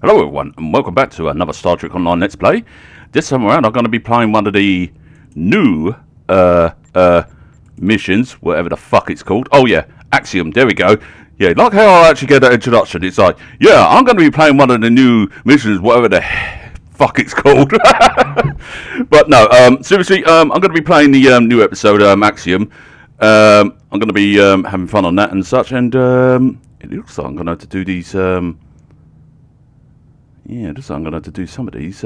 Hello everyone, and welcome back to another Star Trek Online Let's Play. This time around I'm going to be playing one of the new missions, whatever the fuck it's called. Oh yeah, Axiom, there we go. Yeah, like how I actually get that introduction. It's like, yeah, I'm going to be playing one of the new missions, whatever the fuck it's called. But no, seriously, I'm going to be playing the new episode, Axiom. I'm going to be having fun on that and such, and it looks like I'm going to have to do these... Yeah, just I'm going to have to do some of these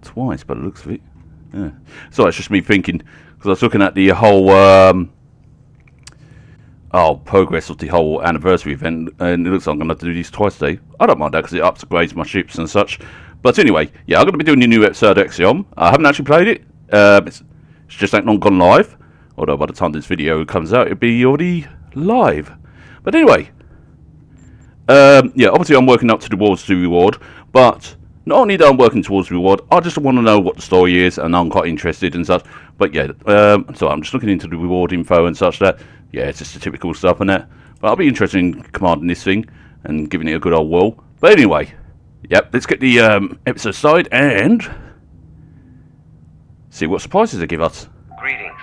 twice, by the looks of it. Yeah. So it's just me thinking, because I was looking at the whole progress of the whole anniversary event, and it looks like I'm going to have to do these twice today. I don't mind that, because it upgrades my ships and such. But anyway, yeah, I'm going to be doing the new episode of Axiom. I haven't actually played it. It's just ain't long gone live. Although by the time this video comes out, it'll be already live. But anyway... yeah, obviously I'm working up towards the reward, but not only that I'm working towards the reward, I just want to know what the story is, and I'm quite interested and such. But yeah, so I'm just looking into the reward info and such that, yeah, it's just the typical stuff and that. But I'll be interested in commanding this thing and giving it a good old whirl. But anyway, yep, let's get the episode started and see what surprises they give us. Greetings.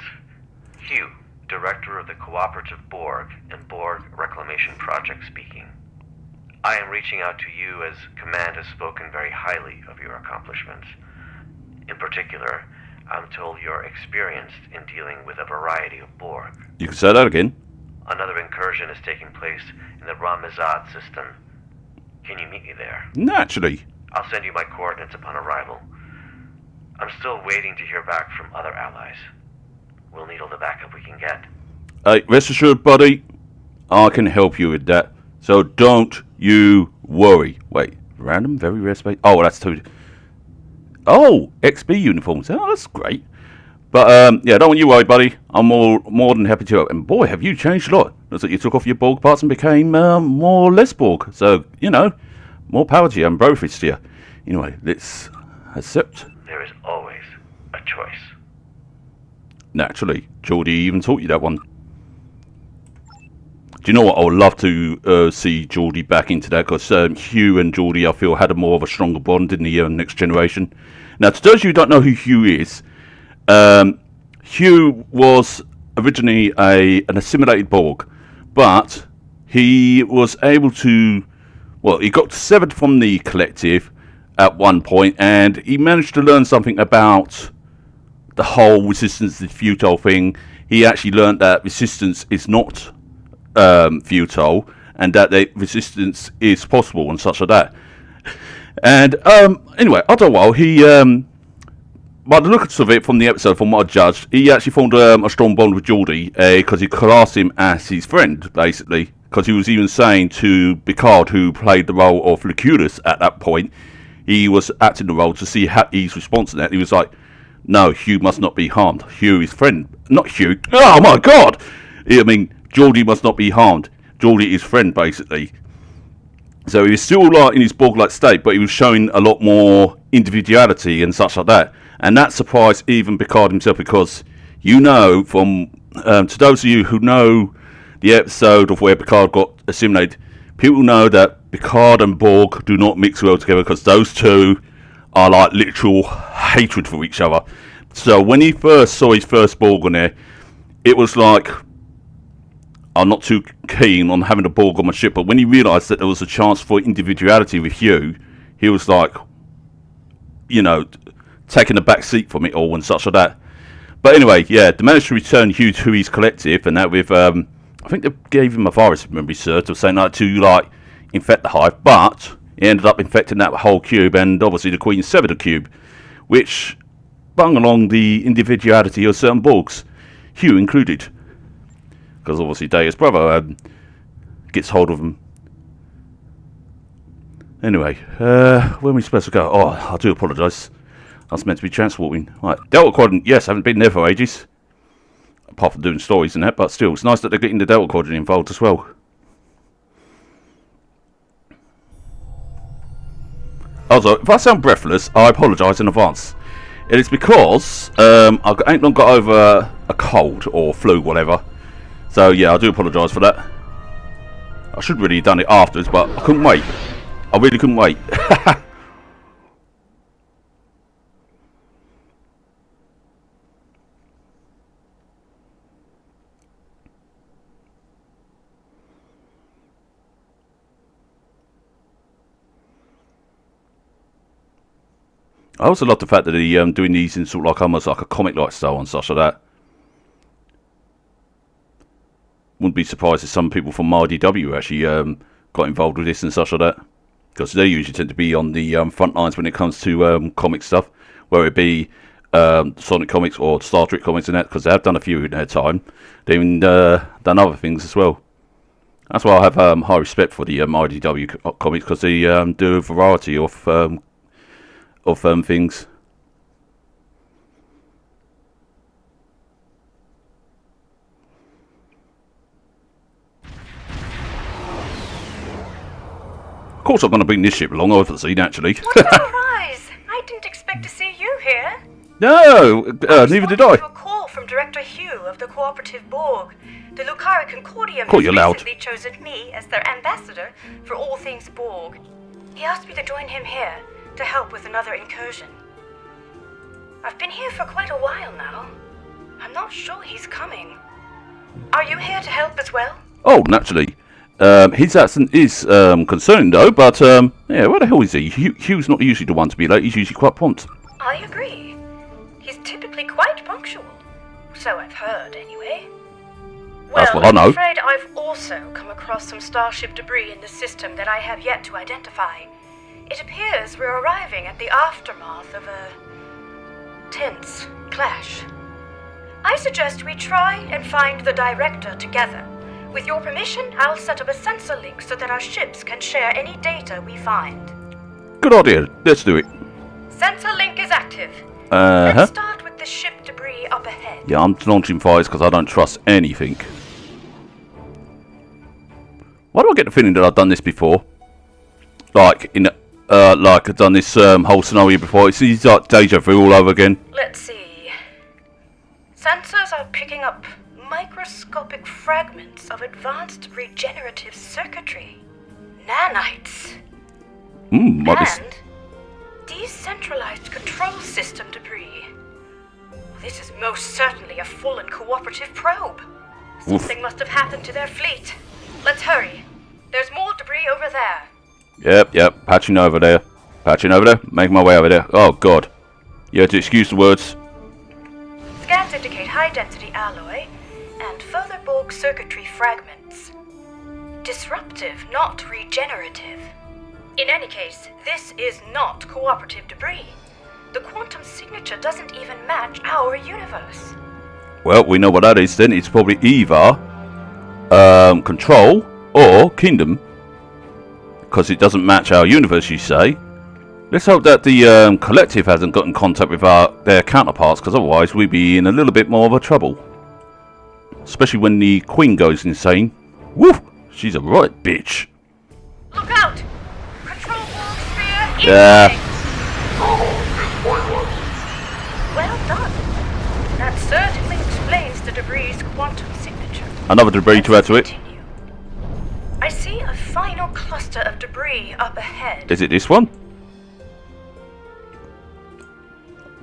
Hugh, Director of the Cooperative Borg and Borg Reclamation Project speaking. I am reaching out to you as Command has spoken very highly of your accomplishments. In particular, I'm told you're experienced in dealing with a variety of Borg. You can say that again. Another incursion is taking place in the Ramazad system. Can you meet me there? Naturally. I'll send you my coordinates upon arrival. I'm still waiting to hear back from other allies. We'll need all the backup we can get. Hey, rest assured, buddy, I can help you with that. So don't you worry. Wait, random, very rare space. Oh, that's too... Oh, XB uniforms. Oh, that's great. But, yeah, don't you worry, buddy. I'm more than happy to help. And boy, have you changed a lot. Looks like you took off your Borg parts and became more or less Borg. So, you know, more power to you and brofist to you. Anyway, let's accept. There is always a choice. Naturally. Geordie even taught you that one. Do you know what? I would love to see Geordie back into that, because Hugh and Geordie, I feel, had a more of a stronger bond in the next generation. Now, to those of you who don't know who Hugh is, Hugh was originally an assimilated Borg, but he was able to, well, he got severed from the collective at one point, and he managed to learn something about the whole resistance is futile thing. He actually learned that resistance is not futile, and that the resistance is possible and such like that. And anyway, after a while, he by the looks of it from the episode, from what I judged, he actually formed a strong bond with Geordie, because he classed him as his friend, basically, because he was even saying to Picard, who played the role of Lucullus at that point, he was acting the role to see how his response to that. He was like, no, Hugh must not be harmed. Hugh is friend, not Hugh. Oh my god! I mean, Geordie must not be harmed. Geordie is friend, basically. So he was still like in his Borg-like state, but he was showing a lot more individuality and such like that. And that surprised even Picard himself, because you know, from to those of you who know the episode of where Picard got assimilated, people know that Picard and Borg do not mix well together, because those two are like literal hatred for each other. So when he first saw his first Borg on there, it was like, I'm not too keen on having a Borg on my ship, but when he realised that there was a chance for individuality with Hugh, he was like, you know, taking a back seat from it all and such like that. But anyway, yeah, they managed to return Hugh to his collective, and that with, I think they gave him a virus, if memory serves, of saying that to, like, infect the hive, but he ended up infecting that whole cube, and obviously the Queen severed the cube, which bung along the individuality of certain Borgs, Hugh included. Because obviously Daya's brother gets hold of him. Anyway, where are we supposed to go? Oh, I do apologise. I was meant to be transporting. Right, Delta Quadrant. Yes, I haven't been there for ages. Apart from doing stories and that, but still, it's nice that they're getting the Delta Quadrant involved as well. Also, if I sound breathless, I apologise in advance. It is because I ain't long got over a cold or flu, whatever. So yeah, I do apologise for that. I should really have done it afterwards, but I couldn't wait. I really couldn't wait. I also love the fact that he doing these in sort of like almost like a comic-like style and such like that. Wouldn't be surprised if some people from IDW actually got involved with this and such like that, because they usually tend to be on the front lines when it comes to comic stuff, whether it be Sonic comics or Star Trek comics and that, because they have done a few in their time. They've even done other things as well. That's why I have high respect for the IDW comics, because they do a variety of things. Of course, I'm going to bring this ship along over the sea, naturally. What a surprise! I didn't expect to see you here. No, neither did I. To a call from Director Hugh of the Cooperative Borg. The Lucari Concordium Call has you loud. recently chosen me as their ambassador for all things Borg. He asked me to join him here to help with another incursion. I've been here for quite a while now. I'm not sure he's coming. Are you here to help as well? Oh, naturally. His accent is concerning though, but yeah, where the hell is he? Hugh's not usually the one to be late. He's usually quite prompt. I agree. He's typically quite punctual. So I've heard, anyway. That's Well, what I know. I'm afraid I've also come across some starship debris in the system that I have yet to identify. It appears we're arriving at the aftermath of a tense clash. I suggest we try and find the director together. With your permission, I'll set up a sensor link so that our ships can share any data we find. Good idea. Let's do it. Sensor link is active. Uh-huh. Let's start with the ship debris up ahead. Yeah, I'm launching fires because I don't trust anything. Why do I get the feeling that I've done this before? Like like I've done this whole scenario before. It's like deja vu all over again. Let's see. Sensors are picking up microscopic fragments of advanced regenerative circuitry. Nanites. Might be. And decentralized control system debris. This is most certainly a full and cooperative probe. Something must have happened to their fleet. Let's hurry. There's more debris over there. Yep. Patching over there. Making my way over there. Oh, God. You have to excuse the words. Scans indicate high-density alloy and further Borg circuitry fragments. Disruptive, not regenerative. In any case, this is not cooperative debris. The quantum signature doesn't even match our universe. Well, we know what that is then. It's probably either Control or Kingdom, because it doesn't match our universe, you say. Let's hope that the collective hasn't got in contact with their counterparts, because otherwise we'd be in a little bit more of a trouble. Especially when the Queen goes insane. Woo! She's a right bitch. Look out! Control Borg sphere Yeah. incoming! Well done. That certainly explains the debris' quantum signature. Another debris to add to it. Continue. I see a final cluster of debris up ahead. Is it this one?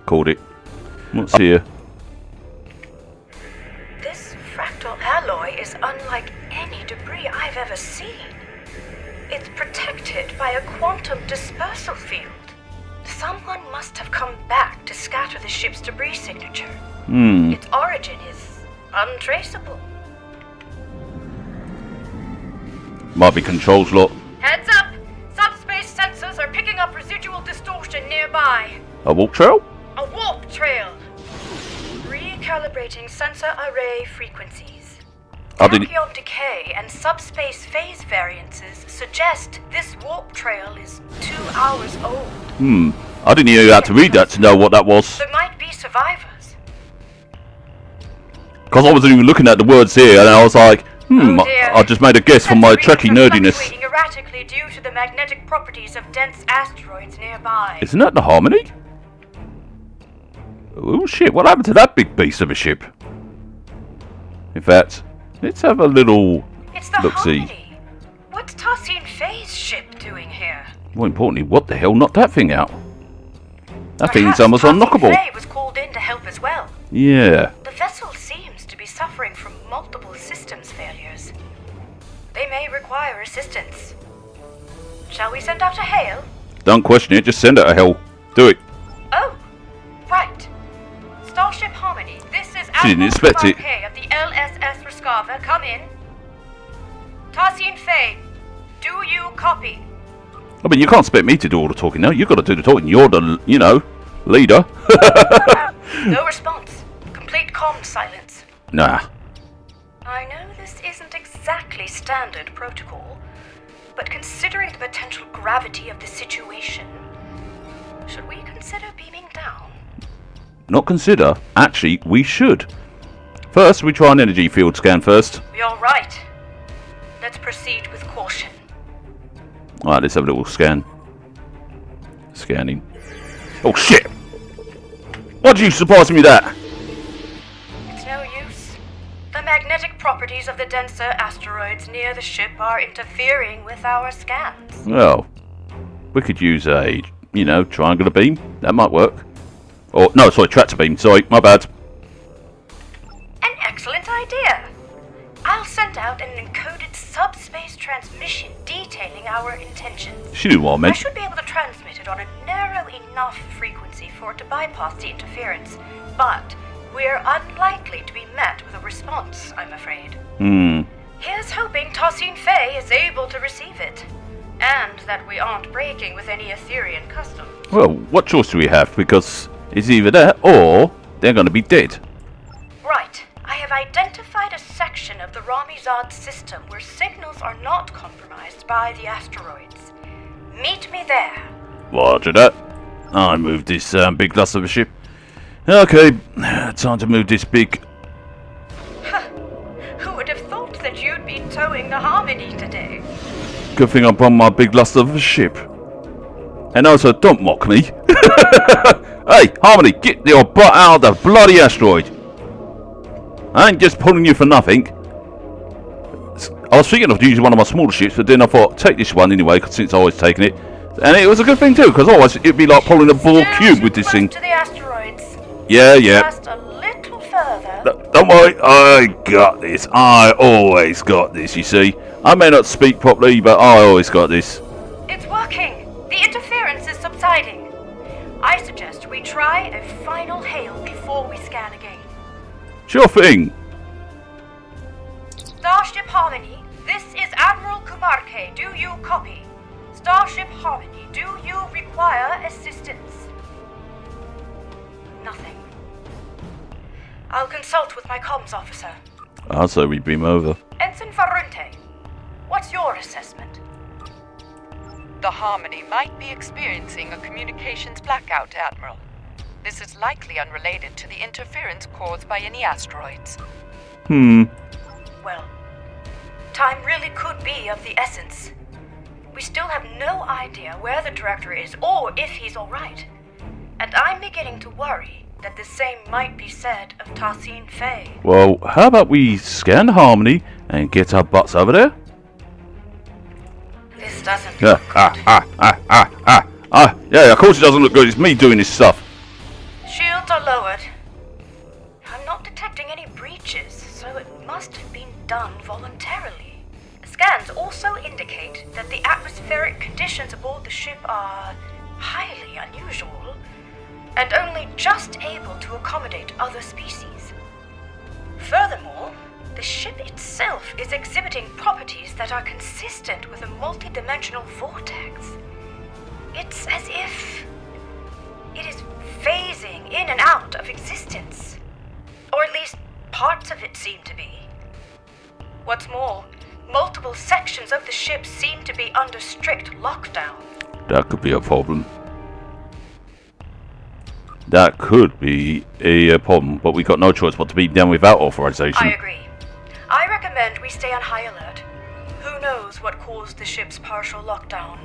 Called it. What's here? This fractal alloy is unlike any debris I've ever seen. It's protected by a quantum dispersal field. Someone must have come back to scatter the ship's debris signature. Its origin is untraceable. Might be Control's lot. Heads up! Subspace sensors are picking up residual distortion nearby. A warp trail? A warp trail. Recalibrating sensor array frequencies. I didn't. Tachyon decay and subspace phase variances suggest this warp trail is 2 hours old. I didn't even have to read that to know what that was. There might be survivors. Because I wasn't even looking at the words here, and I was like, Oh dear. I just made a guess from my Sensor Trekkie readings are nerdiness. fluctuating erratically due to the magnetic properties of dense asteroids nearby. Isn't that the Harmony? Oh shit, what happened to that big beast of a ship? In fact, let's have a little It's the look-see. Harmony. What's Tassin Faye's ship doing here? More importantly, what the hell knocked that thing out? That thing's Perhaps almost Tarkin unlockable. Fay was called in to help as well. Yeah. The vessel seems to be suffering from multiple systems failures. They may require assistance. Shall we send out a hail? Don't question it, just send it to hell. Do it. Oh, right. Starship Harmony, this is She didn't Admiral expect it. K of the LSS Rescava. Come in. Tarsin Fay, do you copy? I mean, you can't expect me to do all the talking now. You've got to do the talking. You're the, leader. No response. Complete comm silence. Nah. I know this isn't exactly standard protocol, but considering the potential gravity of the situation, should we consider beaming down? Not consider. Actually, we should. First, we try an energy field scan first. You're right. Let's proceed with caution. Alright, let's have a little scan. Scanning. Oh, shit! Why'd you surprise me with that? It's no use. The magnetic properties of the denser asteroids near the ship are interfering with our scans. Well, we could use a, triangular beam. That might work. Or, no, sorry, tractor beam. Sorry, my bad. An excellent idea. I'll send out an encoded subspace transmission detailing our intentions. She knew what I I meant. should be able to transmit it on a narrow enough frequency for it to bypass the interference, but we're unlikely to be met with a response, I'm afraid. Here's hoping Tarsin Fay is able to receive it, and that we aren't breaking with any Etherean customs. Well, what choice do we have? Because it's either that or they're going to be dead. Right. I have identified a section of the Ramizad system where signals are not compromised by the asteroids. Meet me there. Roger that. I moved this big glass of a ship. Okay, time to move this big... Who would have thought that you'd be towing the Harmony today? Good thing I brought my big lust of a ship. And also, don't mock me. Hey, Harmony, get your butt out of the bloody asteroid. I ain't just pulling you for nothing. I was thinking of using one of my smaller ships, but then I thought, take this one anyway, since I've always taken it. And it was a good thing too, because otherwise it'd be like pulling a Borg cube with this thing. To the asteroids. Yeah. Just a little further. Don't worry, I got this. I always got this, you see. I may not speak properly, but I always got this. It's working. The interference is subsiding. I suggest we try a final hail before we scan again. Sure thing. Starship Harmony, this is Admiral Kumarke. Do you copy? Starship Harmony, do you require assistance? Nothing. I'll consult with my comms officer. I'll say we beam over. Ensign Farunte, what's your assessment? The Harmony might be experiencing a communications blackout, Admiral. This is likely unrelated to the interference caused by any asteroids. Well, time really could be of the essence. We still have no idea where the director is or if he's alright. And I'm beginning to worry that the same might be said of Tarsin Fay. Well, how about we scan Harmony and get our butts over there? This doesn't Yeah, look good. yeah, of course it doesn't look good. It's me doing this stuff. Shields are lowered. I'm not detecting any breaches, so it must have been done voluntarily. Scans also indicate that the atmospheric conditions aboard the ship are highly unusual, and only just able to accommodate other species. Furthermore, the ship itself is exhibiting properties that are consistent with a multidimensional vortex. It's as if it is phasing in and out of existence. Or at least parts of it seem to be. What's more, multiple sections of the ship seem to be under strict lockdown. That could be a problem. That could be a problem, but we got no choice but to beam down without authorization. I agree. I recommend we stay on high alert. Who knows what caused the ship's partial lockdown?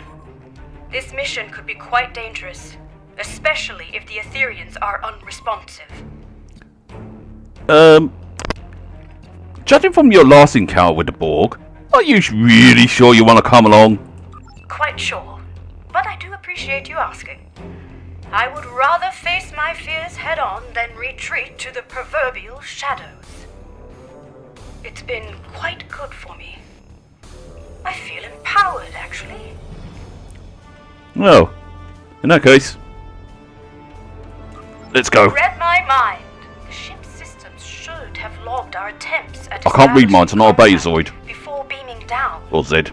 This mission could be quite dangerous, especially if the Ethereans are unresponsive. Judging from your last encounter with the Borg, are you really sure you want to come along? Quite sure. But appreciate you asking. I would rather face my fears head-on than retreat to the proverbial shadows. It's been quite good for me. I feel empowered, actually. Well, in that case, let's go. Read my mind. The ship's systems should have logged our attempts at I can't read mine, so not a establishing Bazoid. contact before beaming down. Or Z.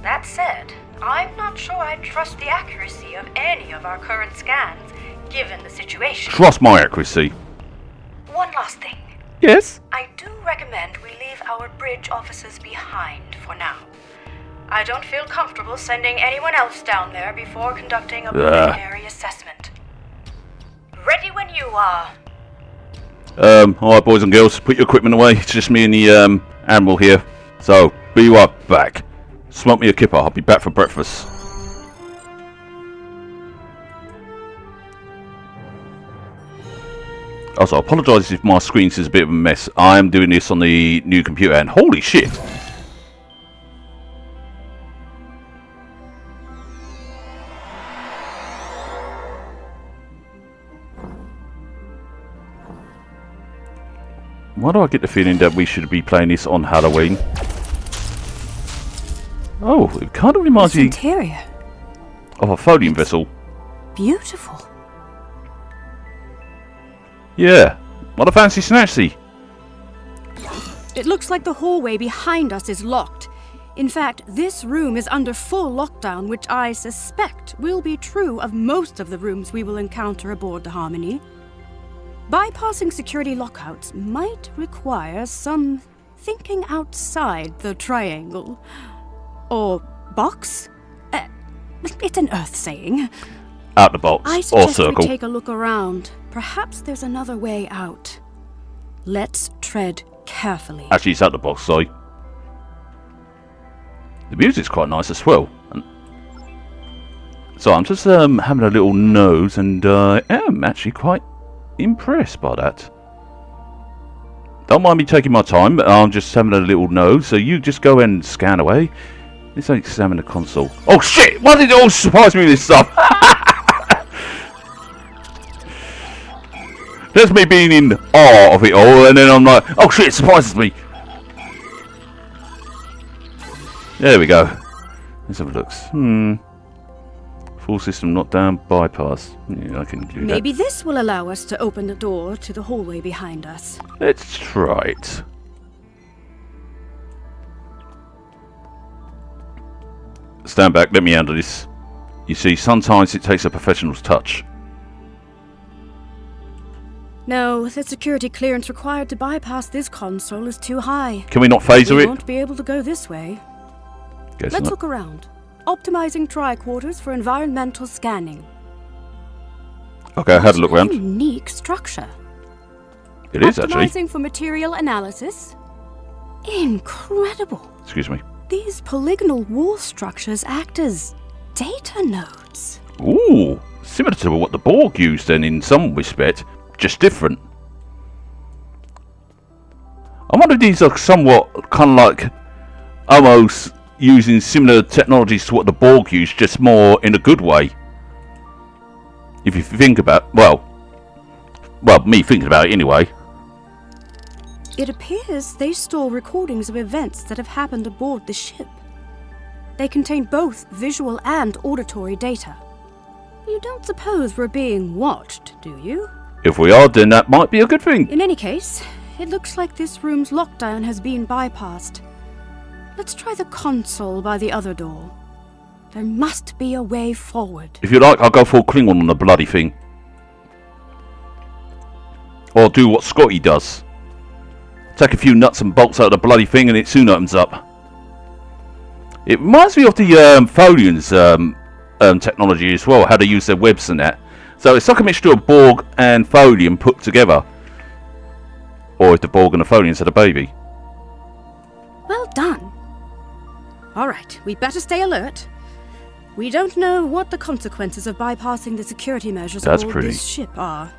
That said, I'm not sure I trust the accuracy of any of our current scans, given the situation. Trust my accuracy. One last thing. Yes? I do recommend we leave our bridge officers behind for now. I don't feel comfortable sending anyone else down there before conducting a preliminary assessment. Ready when you are. Alright boys and girls, put your equipment away. It's just me and the Admiral here. So, be right back. Smoke me a kipper, I'll be back for breakfast. Also, I apologise if my screen is a bit of a mess. I am doing this on the new computer and holy shit! Why do I get the feeling that we should be playing this on Halloween? Oh, it kind of reminds me interior. of a Folium vessel. Beautiful. Yeah, what a fancy snatchy. It looks like the hallway behind us is locked. In fact, this room is under full lockdown, which I suspect will be true of most of the rooms we will encounter aboard the Harmony. Bypassing security lockouts might require some thinking outside the triangle. Or box? It's an Earth saying. Out the box, I or suggest circle. we take a look around. Perhaps there's another way out. Let's tread carefully. Actually, it's out the box, sorry. The music's quite nice as well. So I'm just having a little nose, and I am actually quite impressed by that. Don't mind me taking my time, I'm just having a little nose, so you just go and scan away. Let's examine the console. Oh shit! Why did it all surprise me with this stuff? There's me being in awe of it all, and then I'm like, oh shit, it surprises me. There we go. Let's have a look. Full system knockdown bypass. Yeah, I can do that. Maybe this will allow us to open the door to the hallway behind us. Let's try it. Stand back, let me handle this. You see, sometimes it takes a professional's touch. No, the security clearance required to bypass this console is too high. Can we not phaser We it? won't be able to go this way. Guess Let's not. look around. Optimizing tricorders for environmental scanning. Okay, I had a look What a around. unique structure. It is actually. Optimizing for material analysis. Incredible. Excuse me. These polygonal wall structures act as data nodes. Ooh, similar to what the Borg used then in some respect, just different. I wonder if these are somewhat kind of like almost using similar technologies to what the Borg used, just more in a good way. If you think about, well, me thinking about it anyway. It appears they store recordings of events that have happened aboard the ship. They contain both visual and auditory data. You don't suppose we're being watched, do you? If we are, then that might be a good thing. In any case, it looks like this room's lockdown has been bypassed. Let's try the console by the other door. There must be a way forward. If you like, I'll go full Klingon on the bloody thing. Or do what Scotty does. Take a few nuts and bolts out of the bloody thing and it soon opens up. It reminds me of the Folians technology as well, how they use their webs and that. So it's like a mixture of Borg and Folian put together. Or if the Borg and the Folians had a baby. Well done. Alright, we better stay alert. We don't know what the consequences of bypassing the security measures That's aboard pretty. this ship are.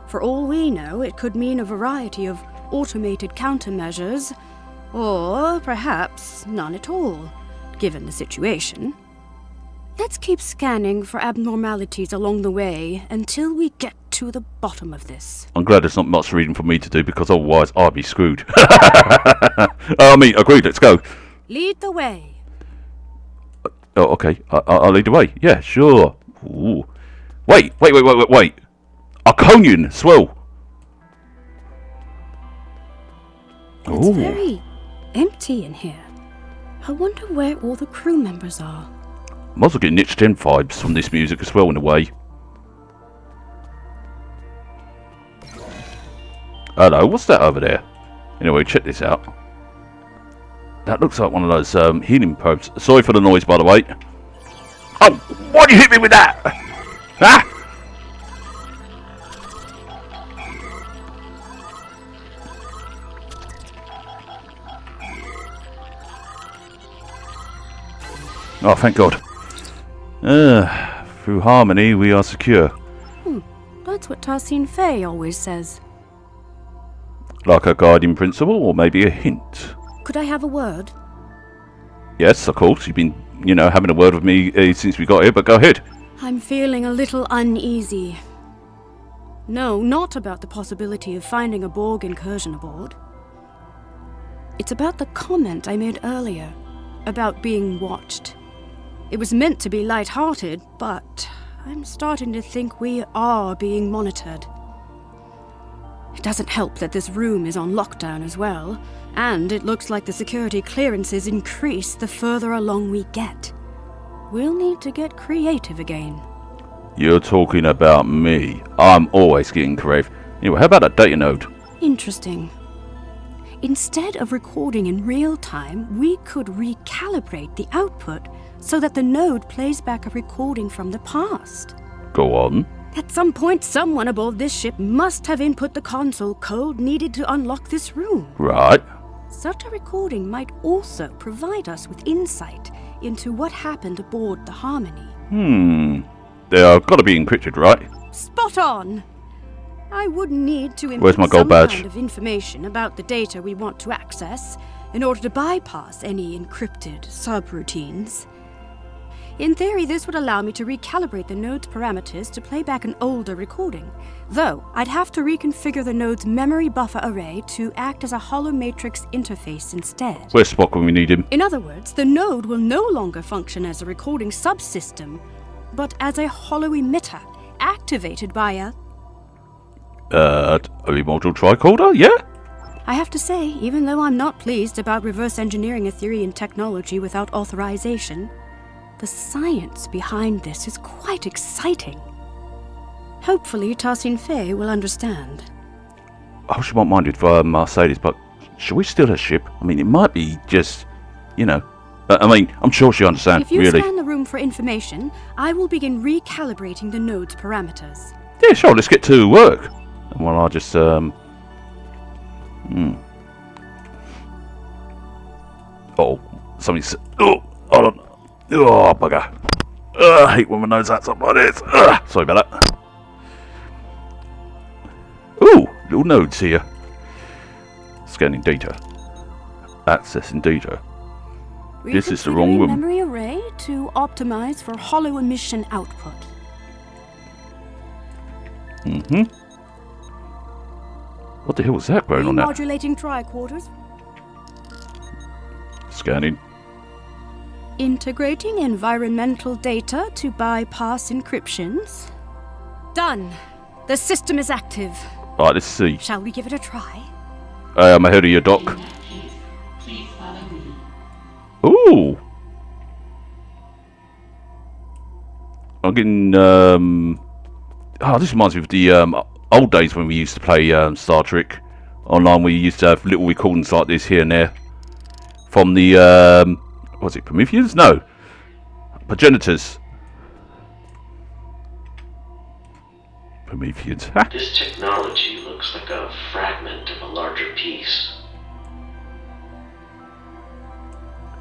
For all we know, it could mean a variety of automated countermeasures, or perhaps none at all, given the situation. Let's keep scanning for abnormalities along the way until we get to the bottom of this. I'm glad there's not much reading for me to do, because otherwise I'd be screwed. I mean, agreed, let's go. Lead the way. Oh, okay, I'll lead the way. Yeah, sure. Ooh. Wait. Arconian swell. It's very empty in here. I wonder where all the crew members are. I'm also getting Niche 10 vibes from this music as well, in a way. Hello, what's that over there? Anyway, check this out. That looks like one of those healing probes. Sorry for the noise, by the way. Oh, why'd you hit me with that? Ah! Oh, thank God. Through harmony, we are secure. That's what Tarsine Fay always says. Like a guiding principle, or maybe a hint? Could I have a word? Yes, of course. You've been, having a word with me since we got here, but go ahead. I'm feeling a little uneasy. No, not about the possibility of finding a Borg incursion aboard. It's about the comment I made earlier, about being watched. It was meant to be light-hearted, but I'm starting to think we are being monitored. It doesn't help that this room is on lockdown as well, and it looks like the security clearances increase the further along we get. We'll need to get creative again. You're talking about me. I'm always getting creative. Anyway, how about that data node? Interesting. Instead of recording in real time, we could recalibrate the output so that the node plays back a recording from the past. Go on. At some point, someone aboard this ship must have input the console code needed to unlock this room. Right. Such a recording might also provide us with insight into what happened aboard the Harmony. They are got to be encrypted, right? Spot on! I would need to Where's my input gold some badge? kind of information about the data we want to access in order to bypass any encrypted subroutines. In theory, this would allow me to recalibrate the node's parameters to play back an older recording, though I'd have to reconfigure the node's memory buffer array to act as a hollow matrix interface instead. Where's Spock when we need him? In other words, the node will no longer function as a recording subsystem, but as a hollow emitter, activated by a module tricorder, yeah? I have to say, even though I'm not pleased about reverse engineering Etherean technology without authorization, the science behind this is quite exciting. Hopefully, Tarsine Fay will understand. I hope she won't mind if I say this, but should we steal her ship? I mean, it might be just, I'm sure she understands, If you really. scan the room for information, I will begin recalibrating the node's parameters. Yeah, sure, let's get to work. And while I just, Oh, something's... Oh, hold on. Oh, bugger. I hate when my nose acts up like this. Sorry about that. Ooh, little nodes here. Scanning data. Accessing data. This is the wrong Reconfiguring room. memory array to optimize for hollow emission output. What the hell was that going on there? Remodulating tricorders. Scanning. Integrating environmental data to bypass encryptions. Done. The system is active. Right, let's see. Shall we give it a try? I'm ahead of you, Doc. Ooh. I'm getting, this reminds me of the old days when we used to play Star Trek online. We used to have little recordings like this here and there from the, was it Prometheus? No, progenitors. Prometheus. This technology looks like a fragment of a larger piece.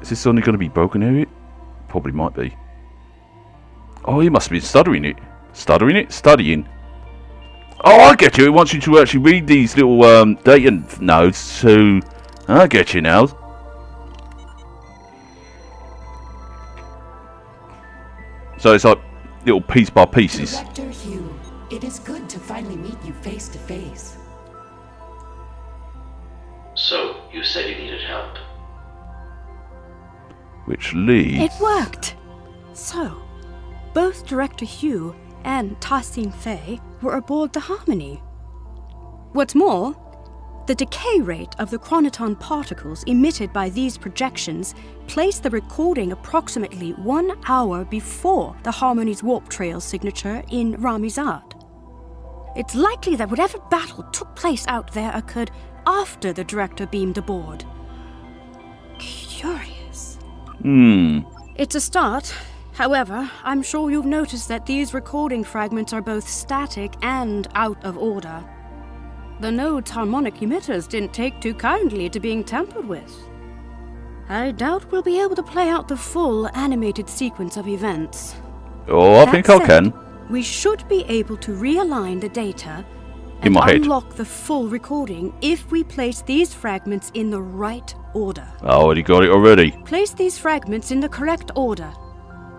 Is this only going to be broken here? Probably might be. Oh, he must have been stuttering it. Stuttering it? Studying. Oh, I get you. It wants you to actually read these little data nodes to... I get you now. So it's like little piece by pieces. Director Hugh, it is good to finally meet you face to face. So, you said you needed help. Which leads... It worked! So, both Director Hugh and Tassin Fei were aboard the Harmony. What's more, the decay rate of the chronoton particles emitted by these projections placed the recording approximately 1 hour before the Harmony's warp trail signature in Ramizad. It's likely that whatever battle took place out there occurred after the director beamed aboard. Curious. It's a start. However, I'm sure you've noticed that these recording fragments are both static and out of order. The node's harmonic emitters didn't take too kindly to being tampered with. I doubt we'll be able to play out the full animated sequence of events. Oh, I think I That can. said, we should be able to realign the data In and my head. unlock the full recording if we place these fragments in the right order. I already got it already. Place these fragments in the correct order.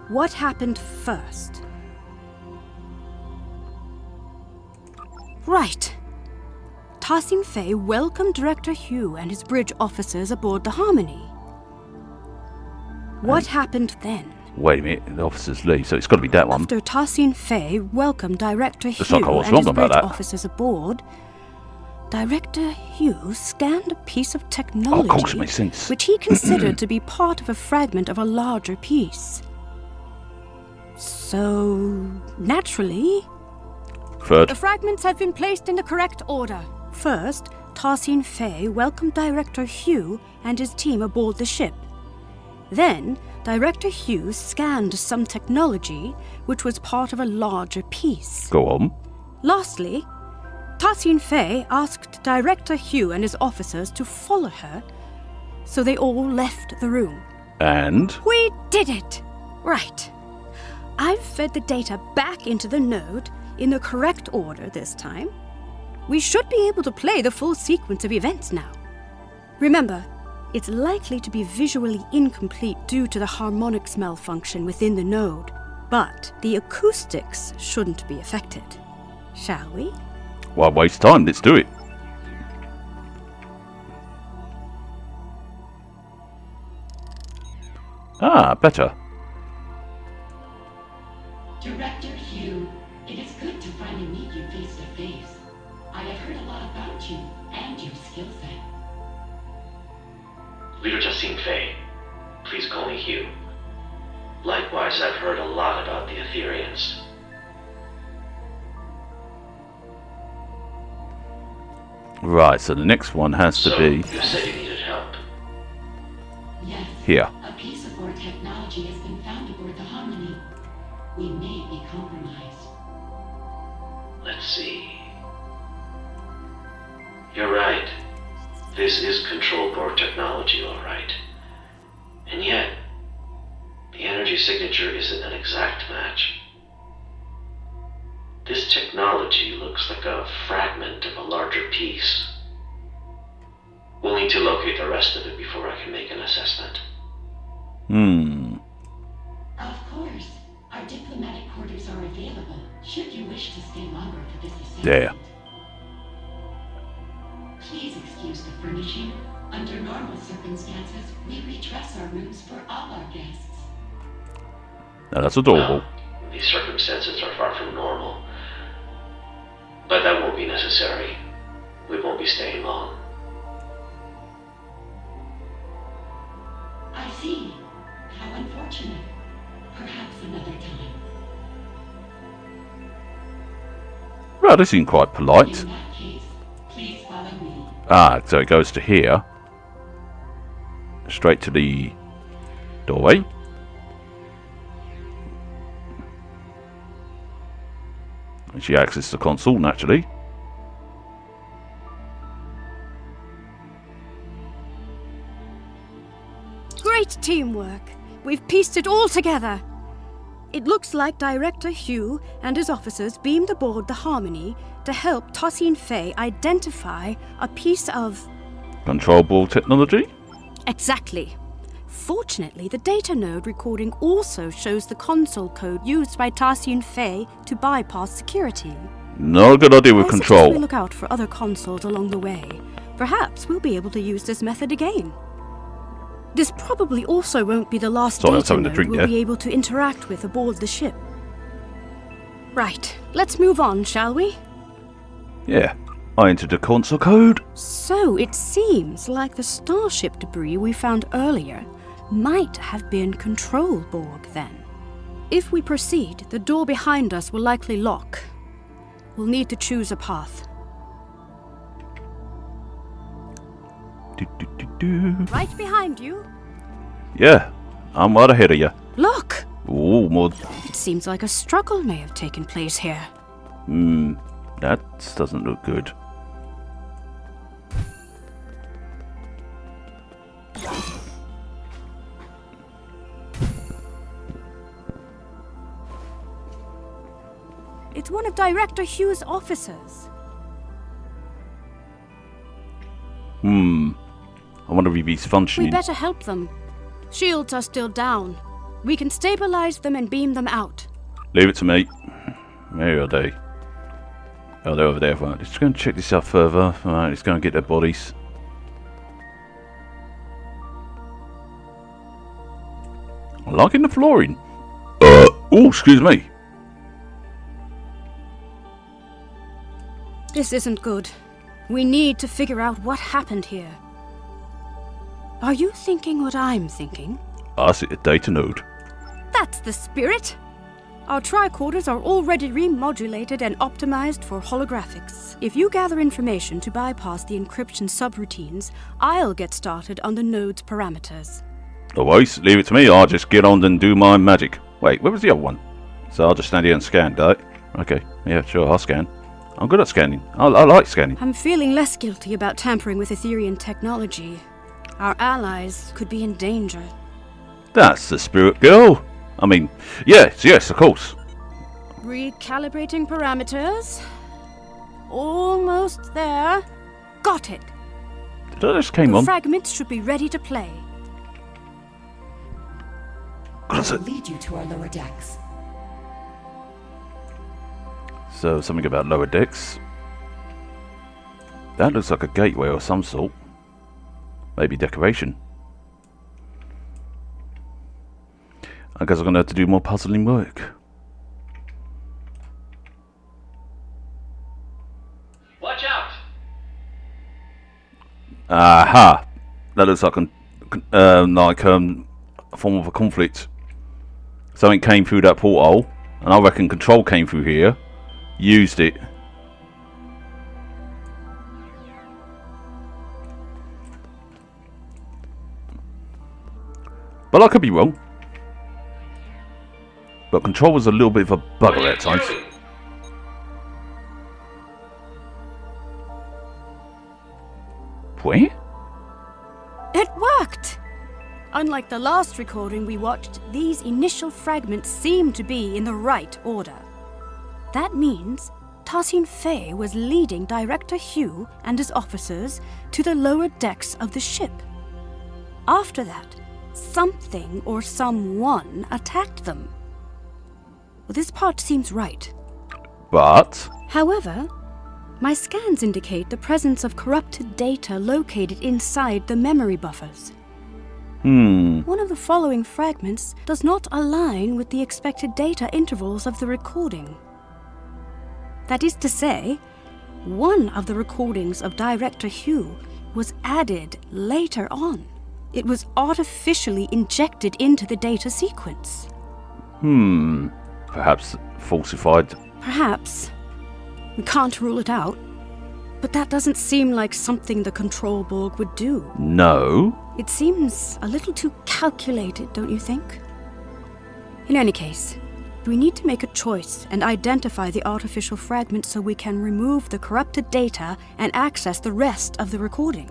What happened first? Right. Tassin Fei welcomed Director Hugh and his bridge officers aboard the Harmony. What happened then? Wait a minute, the officers leave, so it's got to be that one. After Tassin Fei welcomed Director Looks Hugh like I was and wrong his about bridge that. officers aboard, Director Hugh scanned a piece of Oh, technology of course it makes sense. which he considered to be part of a fragment of a larger piece. So, naturally, Third. the fragments have been placed in the correct order. First, Tassin Fei welcomed Director Hugh and his team aboard the ship. Then, Director Hugh scanned some technology which was part of a larger piece. Go on. Lastly, Tassin Fei asked Director Hugh and his officers to follow her, so they all left the room. And? We did it! Right. I've fed the data back into the node in the correct order this time. We should be able to play the full sequence of events now. Remember, it's likely to be visually incomplete due to the harmonics malfunction within the node, but the acoustics shouldn't be affected. Shall we? Why waste time? Let's do it. Ah, better. Director Hugh, it is good to finally meet you face to face. I have heard a lot about you and your skill set. Leader Tassin Fei, please call me Hugh. Likewise, I've heard a lot about the Etherians. Right, so the next one has to So, be you said you needed help. Yes. here. A piece of our technology has been found aboard the Harmony. We may be compromised. Let's see. You're right. This is control board technology, all right. And yet, the energy signature isn't an exact match. This technology looks like a fragment of a larger piece. We'll need to locate the rest of it before I can make an assessment. Of course. Our diplomatic quarters are available, should you wish to stay longer for this assessment. There. Please excuse the furnishing. Under normal circumstances, we redress our rooms for all our guests. Now that's adorable. Well, these circumstances are far from normal. But that won't be necessary. We won't be staying long. I see. How unfortunate. Perhaps another time. Well, they seem quite polite. In that case, please follow me. Ah, so it goes to here. Straight to the doorway. And she accesses the console, naturally. Great teamwork. We've pieced it all together. It looks like Director Hugh and his officers beamed aboard the Harmony to help Tassin Fei identify a piece of... Control ball technology. Exactly. Fortunately, the data node recording also shows the console code used by Tassian Fei to bypass security. Not a good idea with I suggest control. we look out for other consoles along the way. Perhaps we'll be able to use this method again. This probably also won't be the last Sorry, I was data having a node drink we'll there. be able to interact with aboard the ship. Right, let's move on, shall we? Yeah, I entered the console code. So it seems like the starship debris we found earlier might have been control Borg then. If we proceed, the door behind us will likely lock. We'll need to choose a path. Right behind you. Yeah, I'm right ahead of you. Look! Ooh, more. It seems like a struggle may have taken place here. That doesn't look good. It's one of Director Hugh's officers. I wonder if he's We functioning. better help them. Shields are still down. We can stabilize them and beam them out. Leave it to me. Where are they? Oh, they're over there. Right, let's go and check this out further. Alright, let's go and get their bodies. I'm liking the flooring. Oh, excuse me. This isn't good. We need to figure out what happened here. Are you thinking what I'm thinking? I see a data node. That's the spirit! Our tricorders are already remodulated and optimized for holographics. If you gather information to bypass the encryption subroutines, I'll get started on the node's parameters. Otherwise, leave it to me. I'll just get on and do my magic. Wait, where was the other one? So I'll just stand here and scan, do I? Okay, yeah, sure, I'll scan. I'm good at scanning. I like scanning. I'm feeling less guilty about tampering with Etherian technology. Our allies could be in danger. That's the spirit, girl. I mean, yes, of course. Recalibrating parameters. Almost there. Got it. That just came The on. fragments should be ready to play. I will lead you to our lower decks. So, something about lower decks. That looks like a gateway or some sort. Maybe decoration. I guess I'm going to have to do more puzzling work. Watch out! Aha! That looks like a form of a conflict. Something came through that porthole, and I reckon control came through here, used it. But I could be wrong. But control was a little bit of a bugger at times. Where? It worked! Unlike the last recording we watched, these initial fragments seem to be in the right order. That means Tassian Fei was leading Director Hugh and his officers to the lower decks of the ship. After that, something or someone attacked them. Well, this part seems right. But However, my scans indicate the presence of corrupted data located inside the memory buffers. One of the following fragments does not align with the expected data intervals of the recording. That is to say, one of the recordings of Director Hugh was added later on. It was artificially injected into the data sequence. perhaps falsified. Perhaps. We can't rule it out. But that doesn't seem like something the Control Borg would do. No. It seems a little too calculated, don't you think? In any case, we need to make a choice and identify the artificial fragment so we can remove the corrupted data and access the rest of the recording.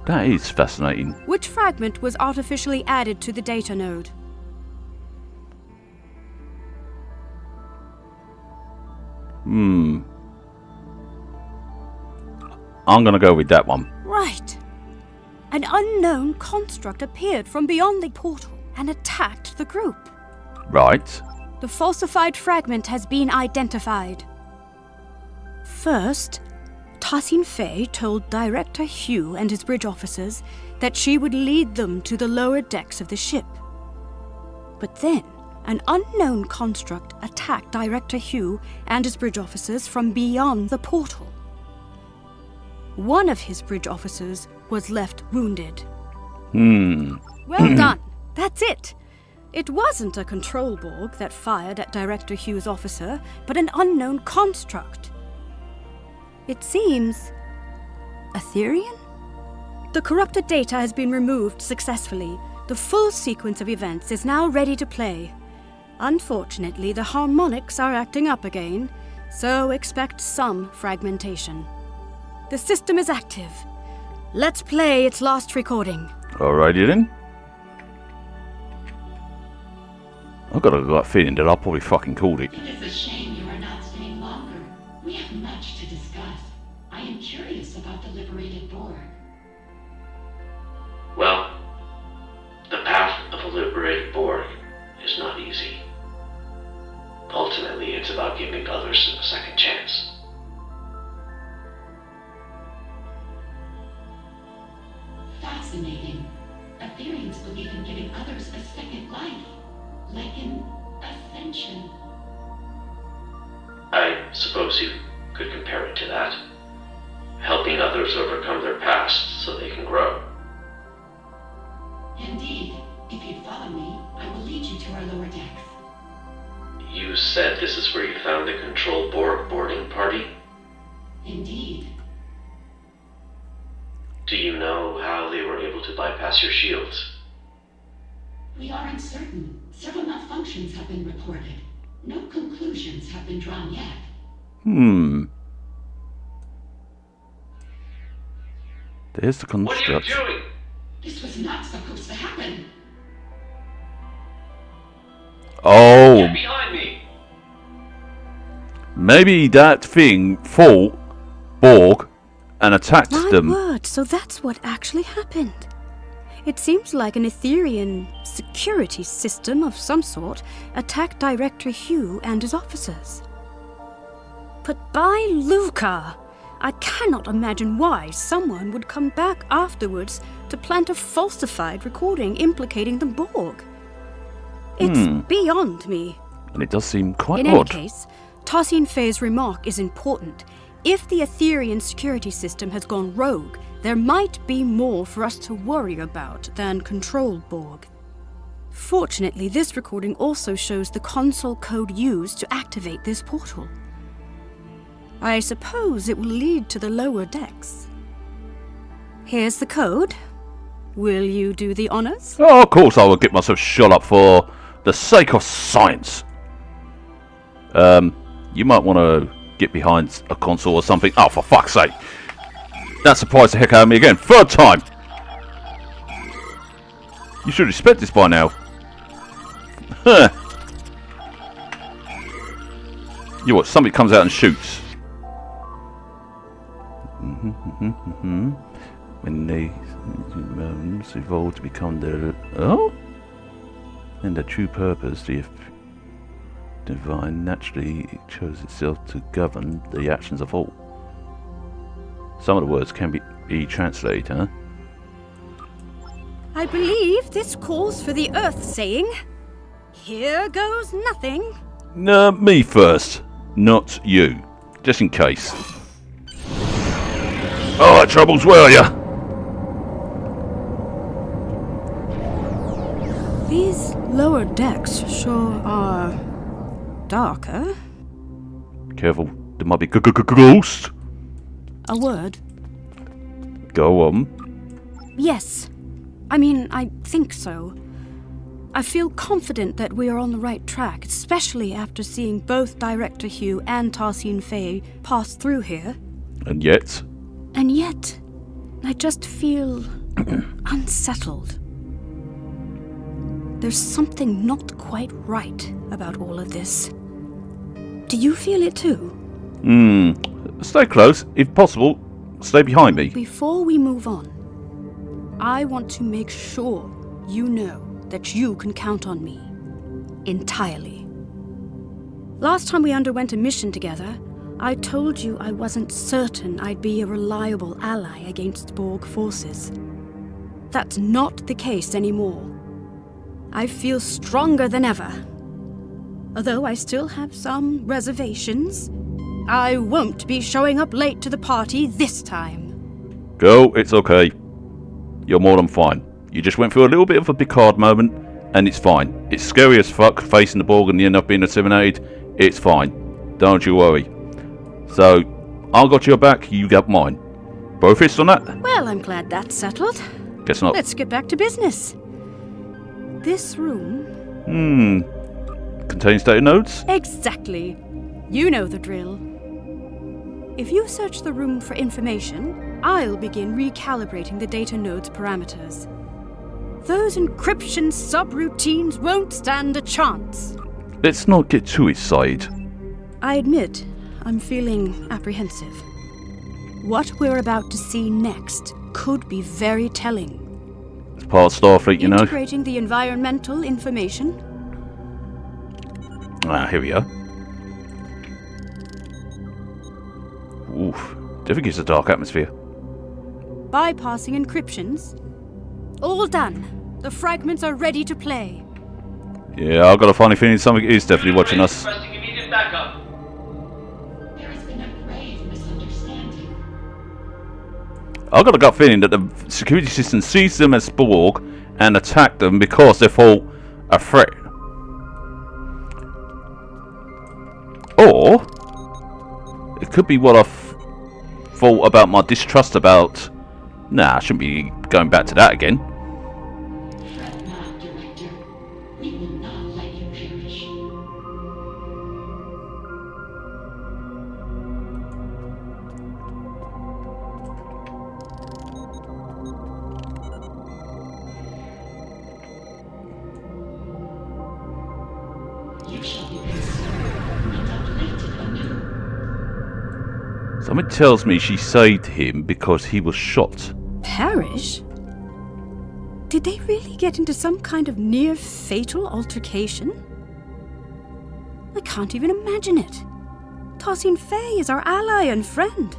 That is fascinating. Which fragment was artificially added to the data node? I'm gonna go with that one. Right. an unknown construct appeared from beyond the portal and attacked the group. Right. The falsified fragment has been identified. First, Tassin Fei told Director Hugh and his bridge officers that she would lead them to the lower decks of the ship. But then, an unknown construct attacked Director Hugh and his bridge officers from beyond the portal. One of his bridge officers was left wounded. Well done. That's it. It wasn't a control Borg that fired at Director Hugh's officer, but an unknown construct. It seems Aetherian? The corrupted data has been removed successfully. The full sequence of events is now ready to play. Unfortunately, the harmonics are acting up again, so expect some fragmentation. The system is active. Let's play its last recording. Alrighty then. I've got a gut feeling that I probably fucking called it. It is a shame you are not staying longer. We have much to discuss. I am curious about the liberated Borg. Well, the path of a liberated Borg is not easy. Ultimately, it's about giving others a second chance. Fascinating. Aetherians believe in giving others a second life, like an ascension. I suppose you could compare it to that. Helping others overcome their past so they can grow. Indeed. If you follow me, I will lead you to our lower decks. You said this is where you found the Control Borg boarding party? Indeed. Do you know how they were able to bypass your shields? We are uncertain. Several malfunctions have been reported. No conclusions have been drawn yet. There's the construct. What are you doing? This was not supposed to happen. Oh, Get behind me! maybe that thing fought Borg and attacked My them. word, so that's what actually happened. It seems like an Aetherian security system of some sort attacked Director Hugh and his officers. But by Luca, I cannot imagine why someone would come back afterwards to plant a falsified recording implicating the Borg. It's beyond me. And it does seem quite In any odd. case, Tassin Fei's remark is important. If the Aetherian security system has gone rogue, there might be more for us to worry about than Control Borg. Fortunately, this recording also shows the console code used to activate this portal. I suppose it will lead to the lower decks. Here's the code. Will you do the honors? Oh, of course I will get myself shot up for the sake of science. You might want to get behind a console or something. Oh, for fuck's sake. That surprised the heck out of me again. Third time. You should respect this by now. Huh. You what, somebody comes out and shoots. When they evolve to become their... Oh? And their true purpose, the divine naturally chose itself to govern the actions of all. Some of the words can be translated, huh? I believe this calls for the Earth saying, "Here goes nothing." No, me first, not you. Just in case. Alright, Troubles, where are ya? These lower decks sure are darker. Careful, there might be ghost. A word. Go on. Yes. I mean, I think so. I feel confident that we are on the right track, especially after seeing both Director Hugh and Tassin Fei pass through here. And yet? And yet, I just feel unsettled. There's something not quite right about all of this. Do you feel it too? Stay close. If possible, stay behind me. Before we move on, I want to make sure you know that you can count on me. Entirely. Last time we underwent a mission together, I told you I wasn't certain I'd be a reliable ally against Borg forces. That's not the case anymore. I feel stronger than ever. Although I still have some reservations, I won't be showing up late to the party this time. Girl, it's okay. You're more than fine. You just went through a little bit of a Picard moment, and it's fine. It's scary as fuck facing the Borg and you end up being assimilated. It's fine. Don't you worry. So, I got your back, you got mine. Both fists on that? Well, I'm glad that's settled. Guess not. Let's get back to business. This room... Contains data nodes? Exactly. You know the drill. If you search the room for information, I'll begin recalibrating the data node's parameters. Those encryption subroutines won't stand a chance. Let's not get too excited. I admit, I'm feeling apprehensive. What we're about to see next could be very telling. It's part of Starfleet, you know. Integrating the environmental information. Ah, here we are. Oof. Definitely gives a dark atmosphere. Bypassing encryptions. All done. The fragments are ready to play. Yeah, I've got a funny feeling something is definitely watching us. Requesting immediate backup. There has been a grave misunderstanding. I've got a gut feeling that the security system sees them as Borg and attack them because they thought a threat. Or it could be what I thought about my distrust about. Nah, I shouldn't be going back to that again. Fret not, Director. We will not let you perish. You shall be considered and uplifted anew. Something tells me she saved him because he was shot. Perish? Did they really get into some kind of near-fatal altercation? I can't even imagine it. Tosin Fay is our ally and friend.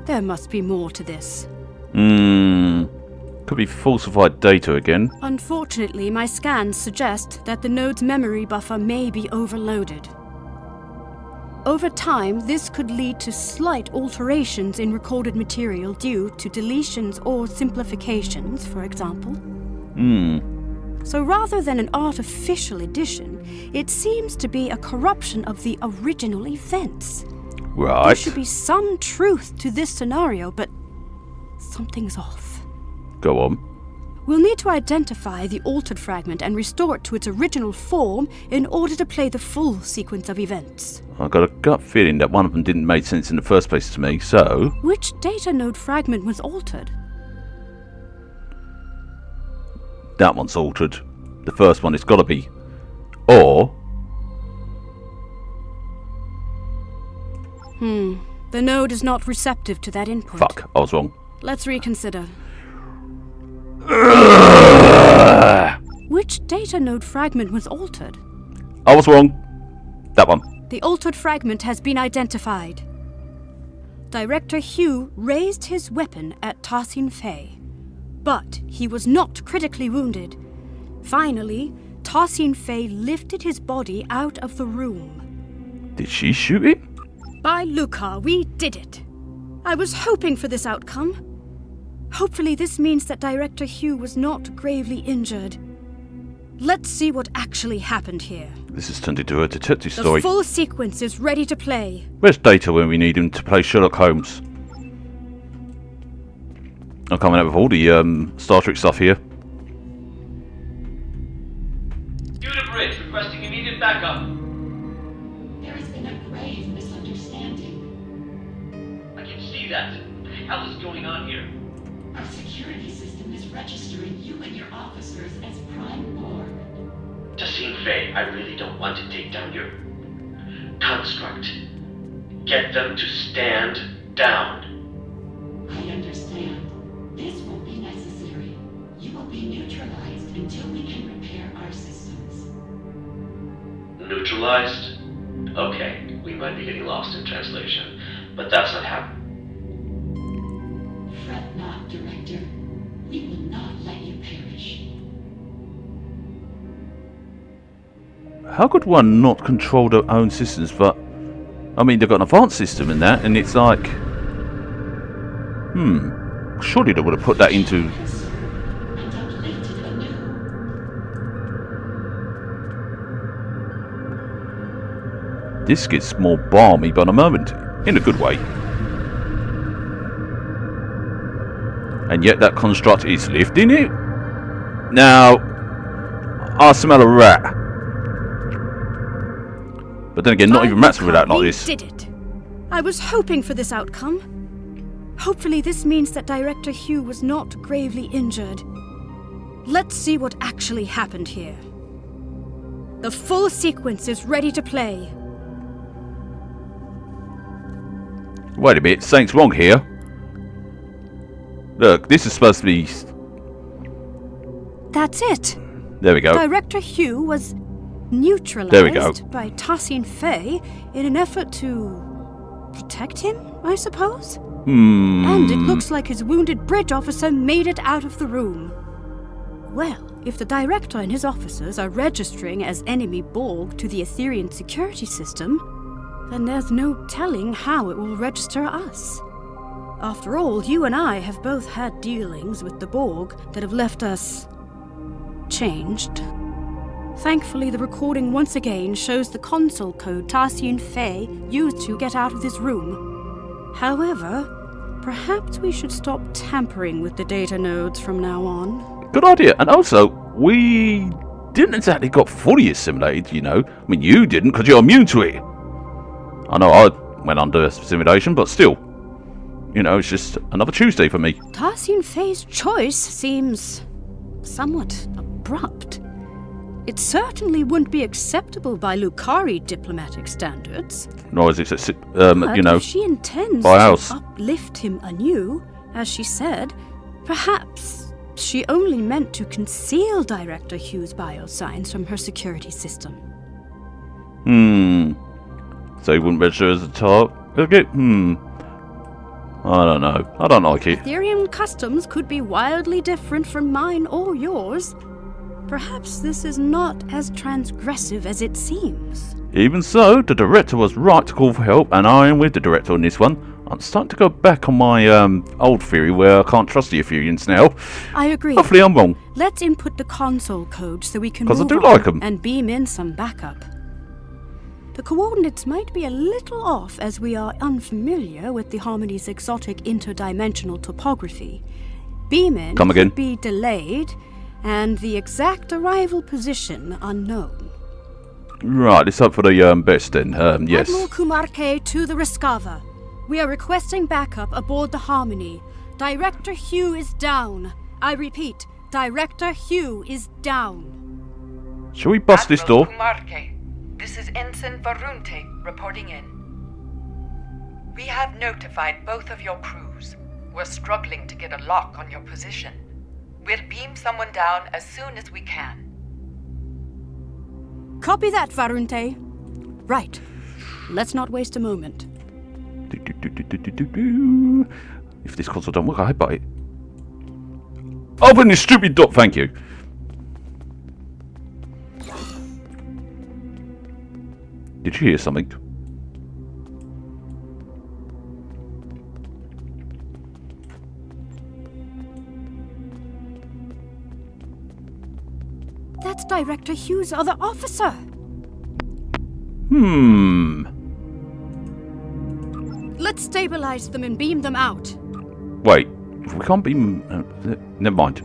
There must be more to this. Could be falsified data again. Unfortunately, my scans suggest that the node's memory buffer may be overloaded. Over time, this could lead to slight alterations in recorded material due to deletions or simplifications, for example. So rather than an artificial addition, it seems to be a corruption of the original events. There Right. should be some truth to this scenario, but something's off. Go on. We'll need to identify the altered fragment and restore it to its original form in order to play the full sequence of events. I've got a gut feeling that one of them didn't make sense in the first place to me, so... Which data node fragment was altered? that one's altered. The first one, it's got to be. Or... The node is not receptive to that input. Fuck, I was wrong. Let's reconsider. Which data node fragment was altered? I was wrong. That one. The altered fragment has been identified. Director Hugh raised his weapon at Tosin Fay, but he was not critically wounded. Finally, Tosin Fay lifted his body out of the room. Did she shoot it? By Lucar, we did it. I was hoping for this outcome. Hopefully this means that Director Hugh was not gravely injured. Let's see what actually happened here. This has turned into a detective The story. full sequence is ready to play. Where's Data when we need him to play Sherlock Holmes? I'm coming up with all the Star Trek stuff here. Due to bridge, requesting immediate backup. There has been a grave misunderstanding. I can see that. What the hell is going on here? Our security system is registering you and your officers as Prime Borg. Tasim Fay, I really don't want to take down your construct. Get them to stand down. I understand. This won't be necessary. neutralized? Okay, we might be getting lost in translation, but that's not happening. Fret not, Director. We will not let you perish. How could one not control their own systems? But I mean, they've got an advanced system in that, and it's like, surely they would have put that into. And uplifted anew. This gets more balmy by the moment, in a good way. And yet that construct is lifting it. Now, I smell a rat. But then again, not even rats would act like this. We did it. I was hoping for this outcome. Hopefully this means that Director Hugh was not gravely injured. Let's see what actually happened here. The full sequence is ready to play. Wait a minute, something's wrong here. Look, this is supposed to be... That's it. There we go. Director Hugh was neutralized There we go. by Tassine Fey in an effort to protect him, I suppose? And it looks like his wounded bridge officer made it out of the room. Well, if the Director and his officers are registering as enemy Borg to the Etherean security system, then there's no telling how it will register us. After all, you and I have both had dealings with the Borg that have left us changed. Thankfully, the recording once again shows the console code Tassine Fey used to get out of this room. However, perhaps we should stop tampering with the data nodes from now on. Good idea. And also, we didn't exactly got fully assimilated, you know. I mean, you didn't because you're immune to it. I know I went under simulation, but still. You know, it's just another Tuesday for me. Tassine Fey's choice seems somewhat abrupt. It certainly wouldn't be acceptable by Lucari diplomatic standards. Nor is it, But you know, if she intends by to ours. uplift him anew, as she said, perhaps she only meant to conceal Director Hugh's biosigns from her security system. So he wouldn't register as a target? I don't know. I don't like it. Ethereum customs could be wildly different from mine or yours. Perhaps this is not as transgressive as it seems. Even so, the director was right to call for help, and I am with the director on this one. I'm starting to go back on my old theory where I can't trust the Ethereans now. I agree. Hopefully I'm wrong. Let's input the console code so we can 'Cause I move do on like 'em. and beam in some backup. The coordinates might be a little off as we are unfamiliar with the Harmony's exotic interdimensional topography. Beam-in Come again. could be delayed, and the exact arrival position unknown. Right, let's hope for the best then. Yes. Admiral Kumarke to the Rescava. We are requesting backup aboard the Harmony. Director Hugh is down. I repeat, Director Hugh is down. Shall we bust this door? Admiral Kumarke, this is Ensign Varunte reporting in. We have notified both of your crews. We're struggling to get a lock on your position. We'll beam someone down as soon as we can. Copy that, Varunte. Right. Let's not waste a moment. If this console don't work, I headbutt it. Open this stupid door. Thank you. Did you hear something? That's Director Hugh's other officer. Let's stabilize them and beam them out. Wait, if we can't beam... never mind.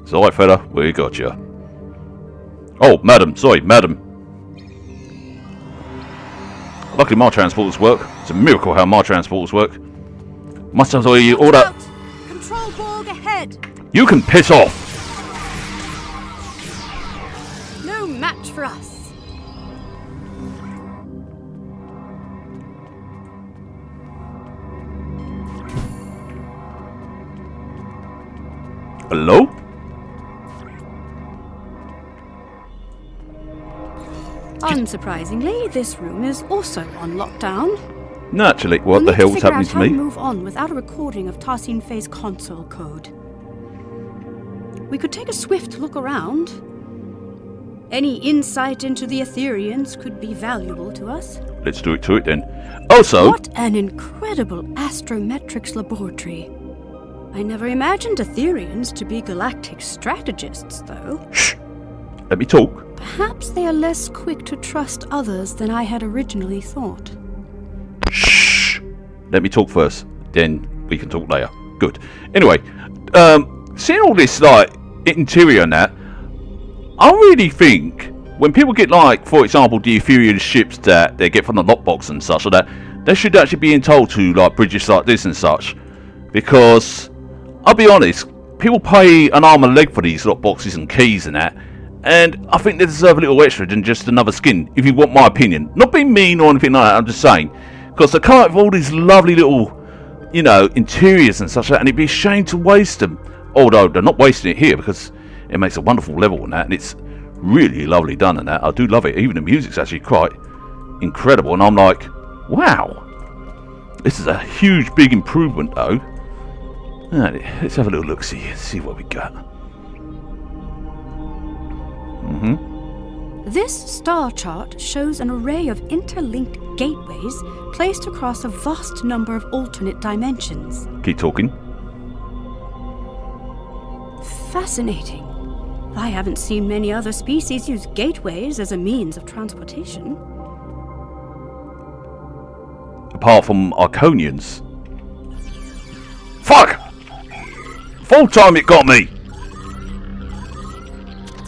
It's alright, fella. We got you. Oh, madam. Sorry, madam. Luckily my transporters work. It's a miracle how my transporters work. Must have all that... Out. Control Borg ahead. You can piss off! No match for us. Hello? Unsurprisingly, this room is also on lockdown. Naturally, what the hell's happening to We'll need me? to move on without a recording of Tarsin Fei's console code. We could take a swift look around. Any insight into the Ethereans could be valuable to us. Let's do it to it then. Also, What an incredible astrometrics laboratory. I never imagined Ethereans to be galactic strategists, though. shh, let me talk. Perhaps they are less quick to trust others than I had originally thought. Shh, let me talk first. Then we can talk later. Good. Anyway, seeing all this like interior and that, I really think when people get like, for example, the Etherean ships that they get from the lockbox and such like that, they should actually be told to like bridges like this and such, because I'll be honest, people pay an arm and a leg for these lockboxes and keys and that, and I think they deserve a little extra than just another skin, if you want my opinion. Not being mean or anything like that, I'm just saying, because they come out with all these lovely little, you know, interiors and such like that, and it'd be a shame to waste them. Although they're not wasting it here because it makes a wonderful level and that, and it's really lovely done and that. I do love it. Even the music's actually quite incredible, and I'm like, wow, this is a huge big improvement though. Let's have a little look, see what we got. This star chart shows an array of interlinked gateways placed across a vast number of alternate dimensions. Keep talking. Fascinating. I haven't seen many other species use gateways as a means of transportation. Apart from Arconians. Fuck! Full time it got me!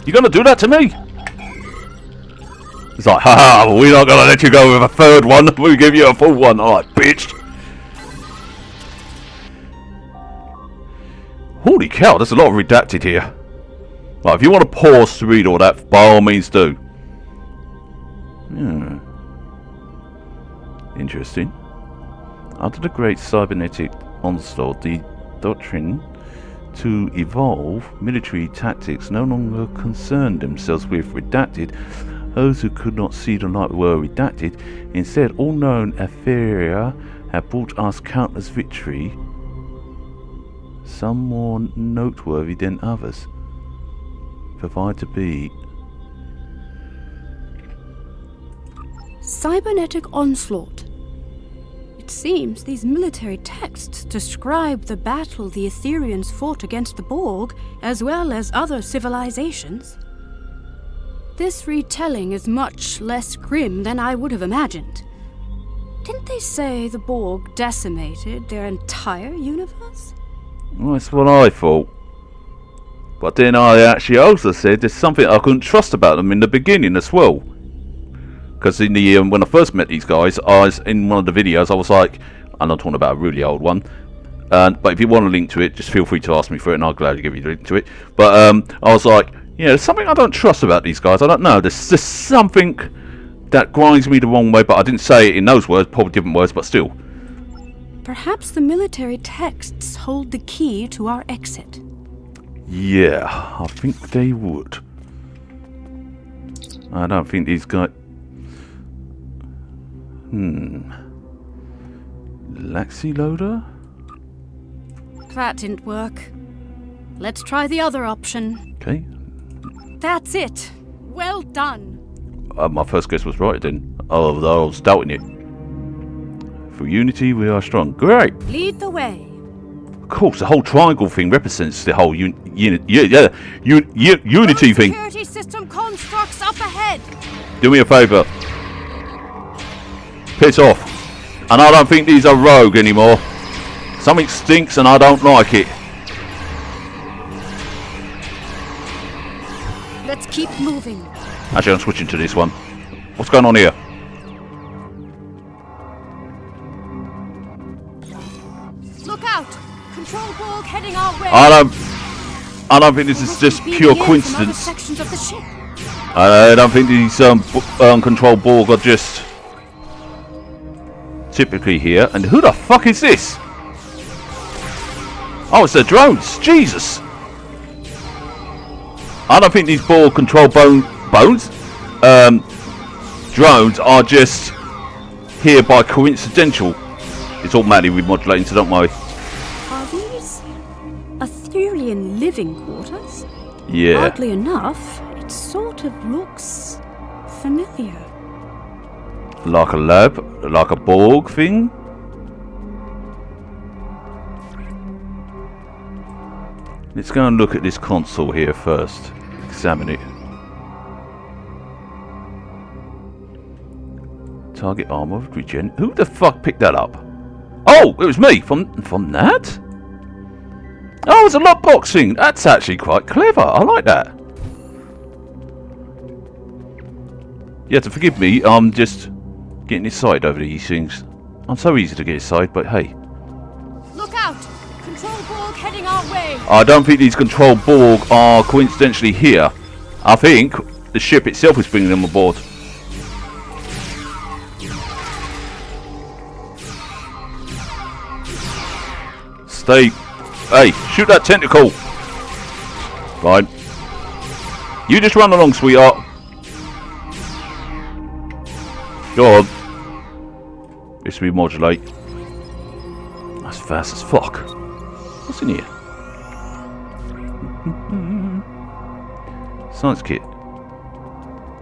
You gonna do that to me? It's like, haha, we're not gonna let you go with a third one. We'll give you a full one. Alright, bitch. Holy cow, there's a lot of redacted here. Right, if you want to pause to read all that, by all means do. Interesting. After the great cybernetic onslaught, the doctrine to evolve military tactics no longer concerned themselves with redacted. Those who could not see the light were redacted. Instead, all known Etheria have brought us countless victory, some more noteworthy than others. Provide to be Cybernetic onslaught. It seems these military texts describe the battle the Ethereans fought against the Borg, as well as other civilizations. This retelling is much less grim than I would have imagined. Didn't they say the Borg decimated their entire universe? Well, that's what I thought. But then I actually also said there's something I couldn't trust about them in the beginning as well. Because in the when I first met these guys, I was in one of the videos. I was like, and I'm talking about a really old one. But if you want a link to it, just feel free to ask me for it, and I'll gladly give you the link to it. But I was like, yeah, there's something I don't trust about these guys. I don't know. There's just something that grinds me the wrong way. But I didn't say it in those words, probably different words, but still. Perhaps the military texts hold the key to our exit. Yeah, I think they would. I don't think these guys... Laxi loader? That didn't work. Let's try the other option. Okay. That's it. Well done. My first guess was right then. Although I was doubting it. For unity, we are strong. Great. Lead the way. Of course, the whole triangle thing represents the whole unity thing. Security system constructs up ahead. Do me a favour. Piss off. And I don't think these are rogue anymore. Something stinks and I don't like it. Let's keep moving. Actually, I'm switching to this one. What's going on here? Look out! Control Borg heading our way. I don't think this is just pure coincidence. Sections of the ship. I don't think these control Borg are just typically here. And who the fuck is this? Oh, it's the drones. Jesus. I don't think these Borg control bones. drones are just here by coincidental. It's automatically remodulating, so don't worry. Are these Etherean living quarters? Yeah. Oddly enough, it sort of looks familiar. Like a lab, like a Borg thing. Let's go and look at this console here first. Examine it. Target armor regen. Who the fuck picked that up? Oh, it was me from that. Oh, it's a lockbox thing. That's actually quite clever. I like that. You have to forgive me. I'm just getting excited over these things. I'm so easy to get excited, but hey. Look out! Control Borg heading our way! I don't think these control Borg are coincidentally here. I think the ship itself is bringing them aboard. Stay. Hey, shoot that tentacle. Fine. You just run along, sweetheart. Go on. Let's remodulate. That's fast as fuck. What's in here? Science kit.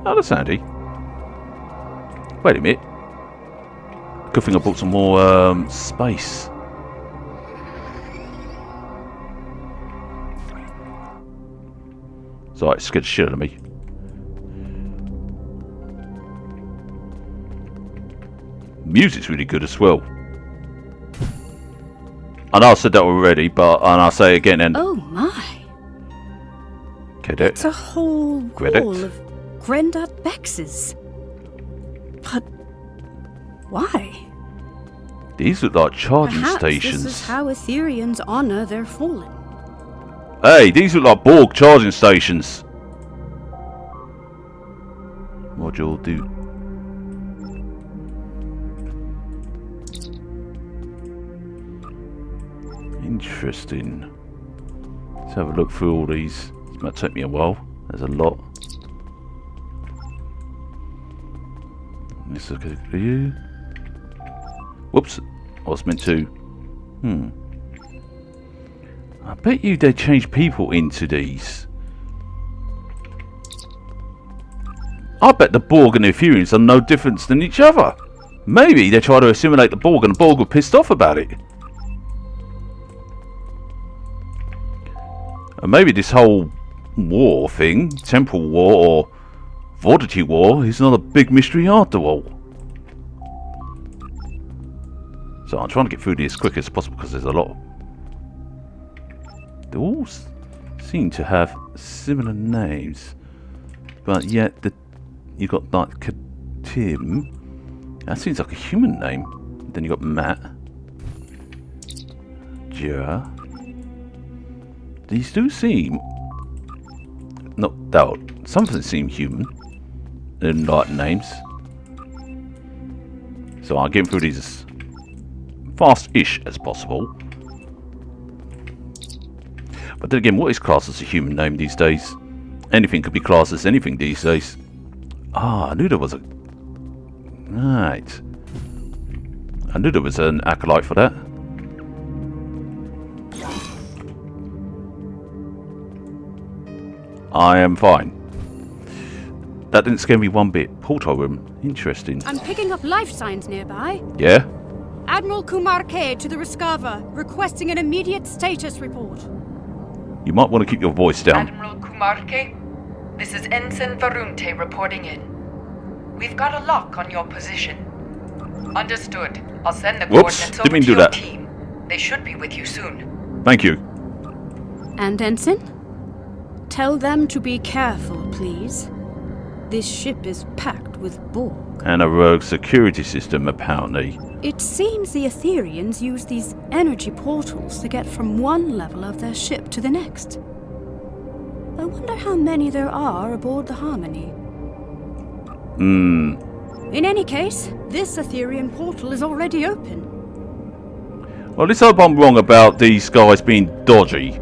Oh, that's handy. Wait a minute. Good thing I bought some more space. It's alright, scared the shit out of me. Music's really good as well. I know I said that already, and I'll say it again and... Oh my! Get it? It's a whole wall of Grandad Bex's. But why? These look like charging Perhaps stations. This is how Ethereans honor their fallen. Hey, these look like Borg charging stations. Module do. Interesting. Let's have a look through all these. This might take me a while. There's a lot. Let's look at you. Whoops. I was meant to. I bet you they change people into these. I bet the Borg and the Ethereans are no different than each other. Maybe they try to assimilate the Borg and the Borg were pissed off about it. And maybe this whole war thing, temporal war or Vortity war, is not a big mystery after all. So I'm trying to get through this as quick as possible because there's a lot. They all seem to have similar names, but yet you got like Tim. That seems like a human name. Then you got Matt, Jira. These do seem not doubt. Some of them seem human in like names. So I'm getting through these as fast-ish as possible. But then again, what is classed as a human name these days? Anything could be classed as anything these days. Ah, I knew there was a... Right. I knew there was an acolyte for that. I am fine. That didn't scare me one bit. Portal room. Interesting. I'm picking up life signs nearby. Yeah? Admiral Kumar K to the Riskava, requesting an immediate status report. You might want to keep your voice down. Admiral Kumarke, this is Ensign Varunte reporting in. We've got a lock on your position. Understood. I'll send the Whoops, coordinates didn't over mean to to do your that. team. They should be with you soon. Thank you. And Ensign? Tell them to be careful, please. This ship is packed with Borg. And a rogue security system, apparently. It seems the Ethereans use these energy portals to get from one level of their ship to the next. I wonder how many there are aboard the Harmony. In any case, this Etherean portal is already open. Well, let's hope I'm wrong about these guys being dodgy.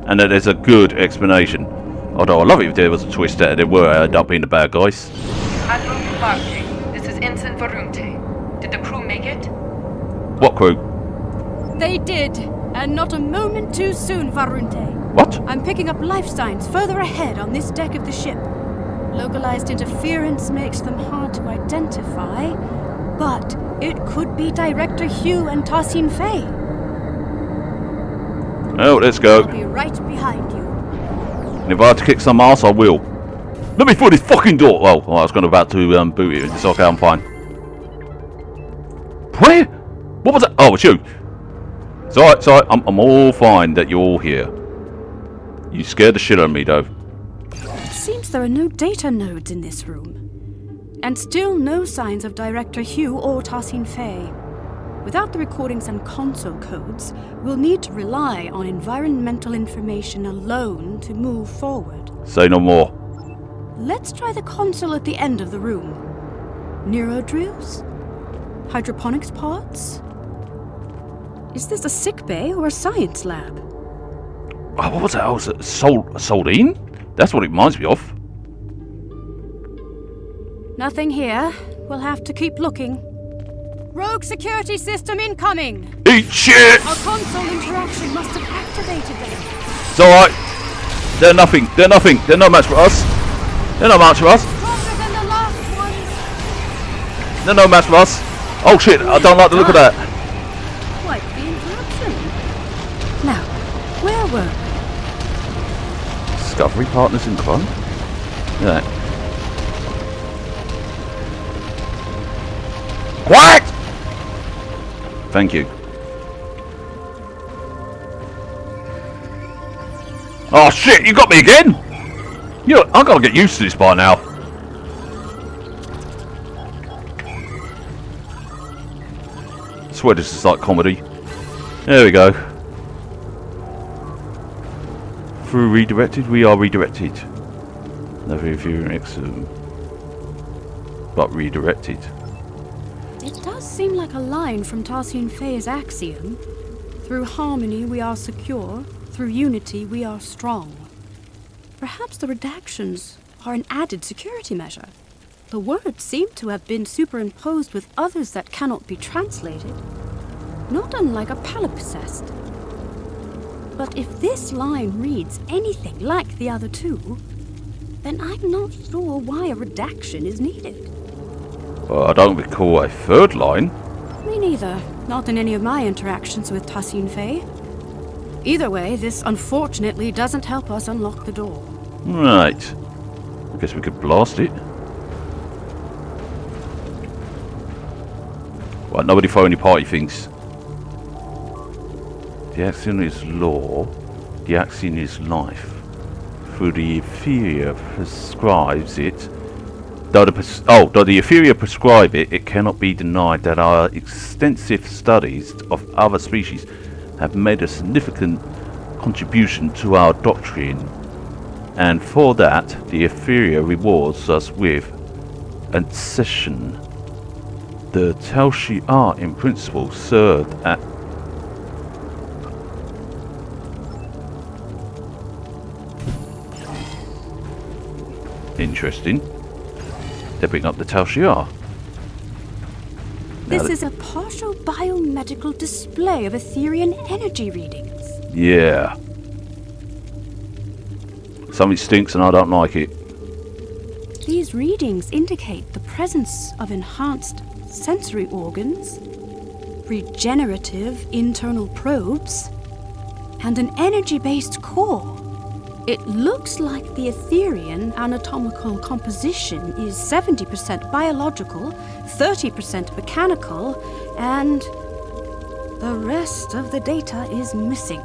And that there's a good explanation. Although I love it if there was a twist that they were end up being the bad guys. Admiral Marte, this is Ensign Varunte. Did the crew make it? What crew? They did, and not a moment too soon, Varunte. What? I'm picking up life signs further ahead on this deck of the ship. Localized interference makes them hard to identify, but it could be Director Hugh and Tassin Fay. Oh, let's go. I'll be right behind you. And if I have to kick some ass, I will. Let me through this fucking door. Oh, I was about to boot it. It's okay, I'm fine. Where? What was that? Oh, it's you. It's alright, it's alright. I'm all fine that you're all here. You scared the shit out of me, though. It seems there are no data nodes in this room. And still no signs of Director Hugh or Tassin Fay. Without the recordings and console codes, we'll need to rely on environmental information alone to move forward. Say no more. Let's try the console at the end of the room. Neuro drills? Hydroponics pods? Is this a sick bay or a science lab? Oh, what was that? Oh, was it Soldine? That's what it reminds me of. Nothing here. We'll have to keep looking. Rogue security system incoming! Eat shit! Our console interaction must have activated them. It's alright. They're nothing. They're nothing. They're no match for us. They're no match for us. Stronger than the last ones. They're no match for us. Oh shit, I don't like the look of that. Quite the interruption. Now, where were we? Discovery partners in crime? Yeah. What? Thank you. Oh shit, you got me again? I gotta get used to this by now. I swear this is like comedy. There we go. Through redirected, we are redirected. Never viewing Axiom, but redirected. It does seem like a line from Tassin Fay's Axiom. Through harmony we are secure, through unity we are strong. Perhaps the redactions are an added security measure. The words seem to have been superimposed with others that cannot be translated, not unlike a palimpsest. But if this line reads anything like the other two, then I'm not sure why a redaction is needed. Well, I don't recall a third line. Me neither. Not in any of my interactions with Tassin Fay. Either way, this unfortunately doesn't help us unlock the door. Right. I guess we could blast it. Right, nobody throw any party things. The axiom is law. The axiom is life. Through the inferior prescribes it. Though the inferior prescribe it, it cannot be denied that our extensive studies of other species have made a significant contribution to our doctrine, and for that the inferior rewards us with accession. The Telshi are in principle served at interesting. They bring up the Telshi. This is a partial biomedical display of Etherian energy readings. Yeah. Something stinks and I don't like it. These readings indicate the presence of enhanced sensory organs, regenerative internal probes, and an energy-based core. It looks like the Etherian anatomical composition is 70% biological, 30% mechanical, and the rest of the data is missing.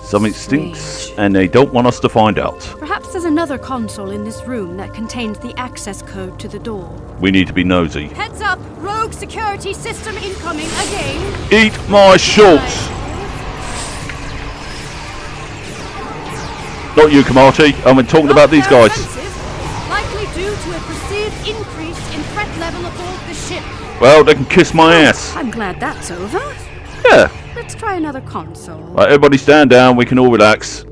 Something stinks, and they don't want us to find out. Perhaps there's another console in this room that contains the access code to the door. We need to be nosy. Heads up! Rogue security system incoming again! Eat my shorts! Not you, Kamati. I'm talking about these guys. Likely due to a perceived increase in threat level aboard the ship. Well, they can kiss my ass. I'm glad that's over. Yeah. Let's try another console. Right, everybody stand down. We can all relax.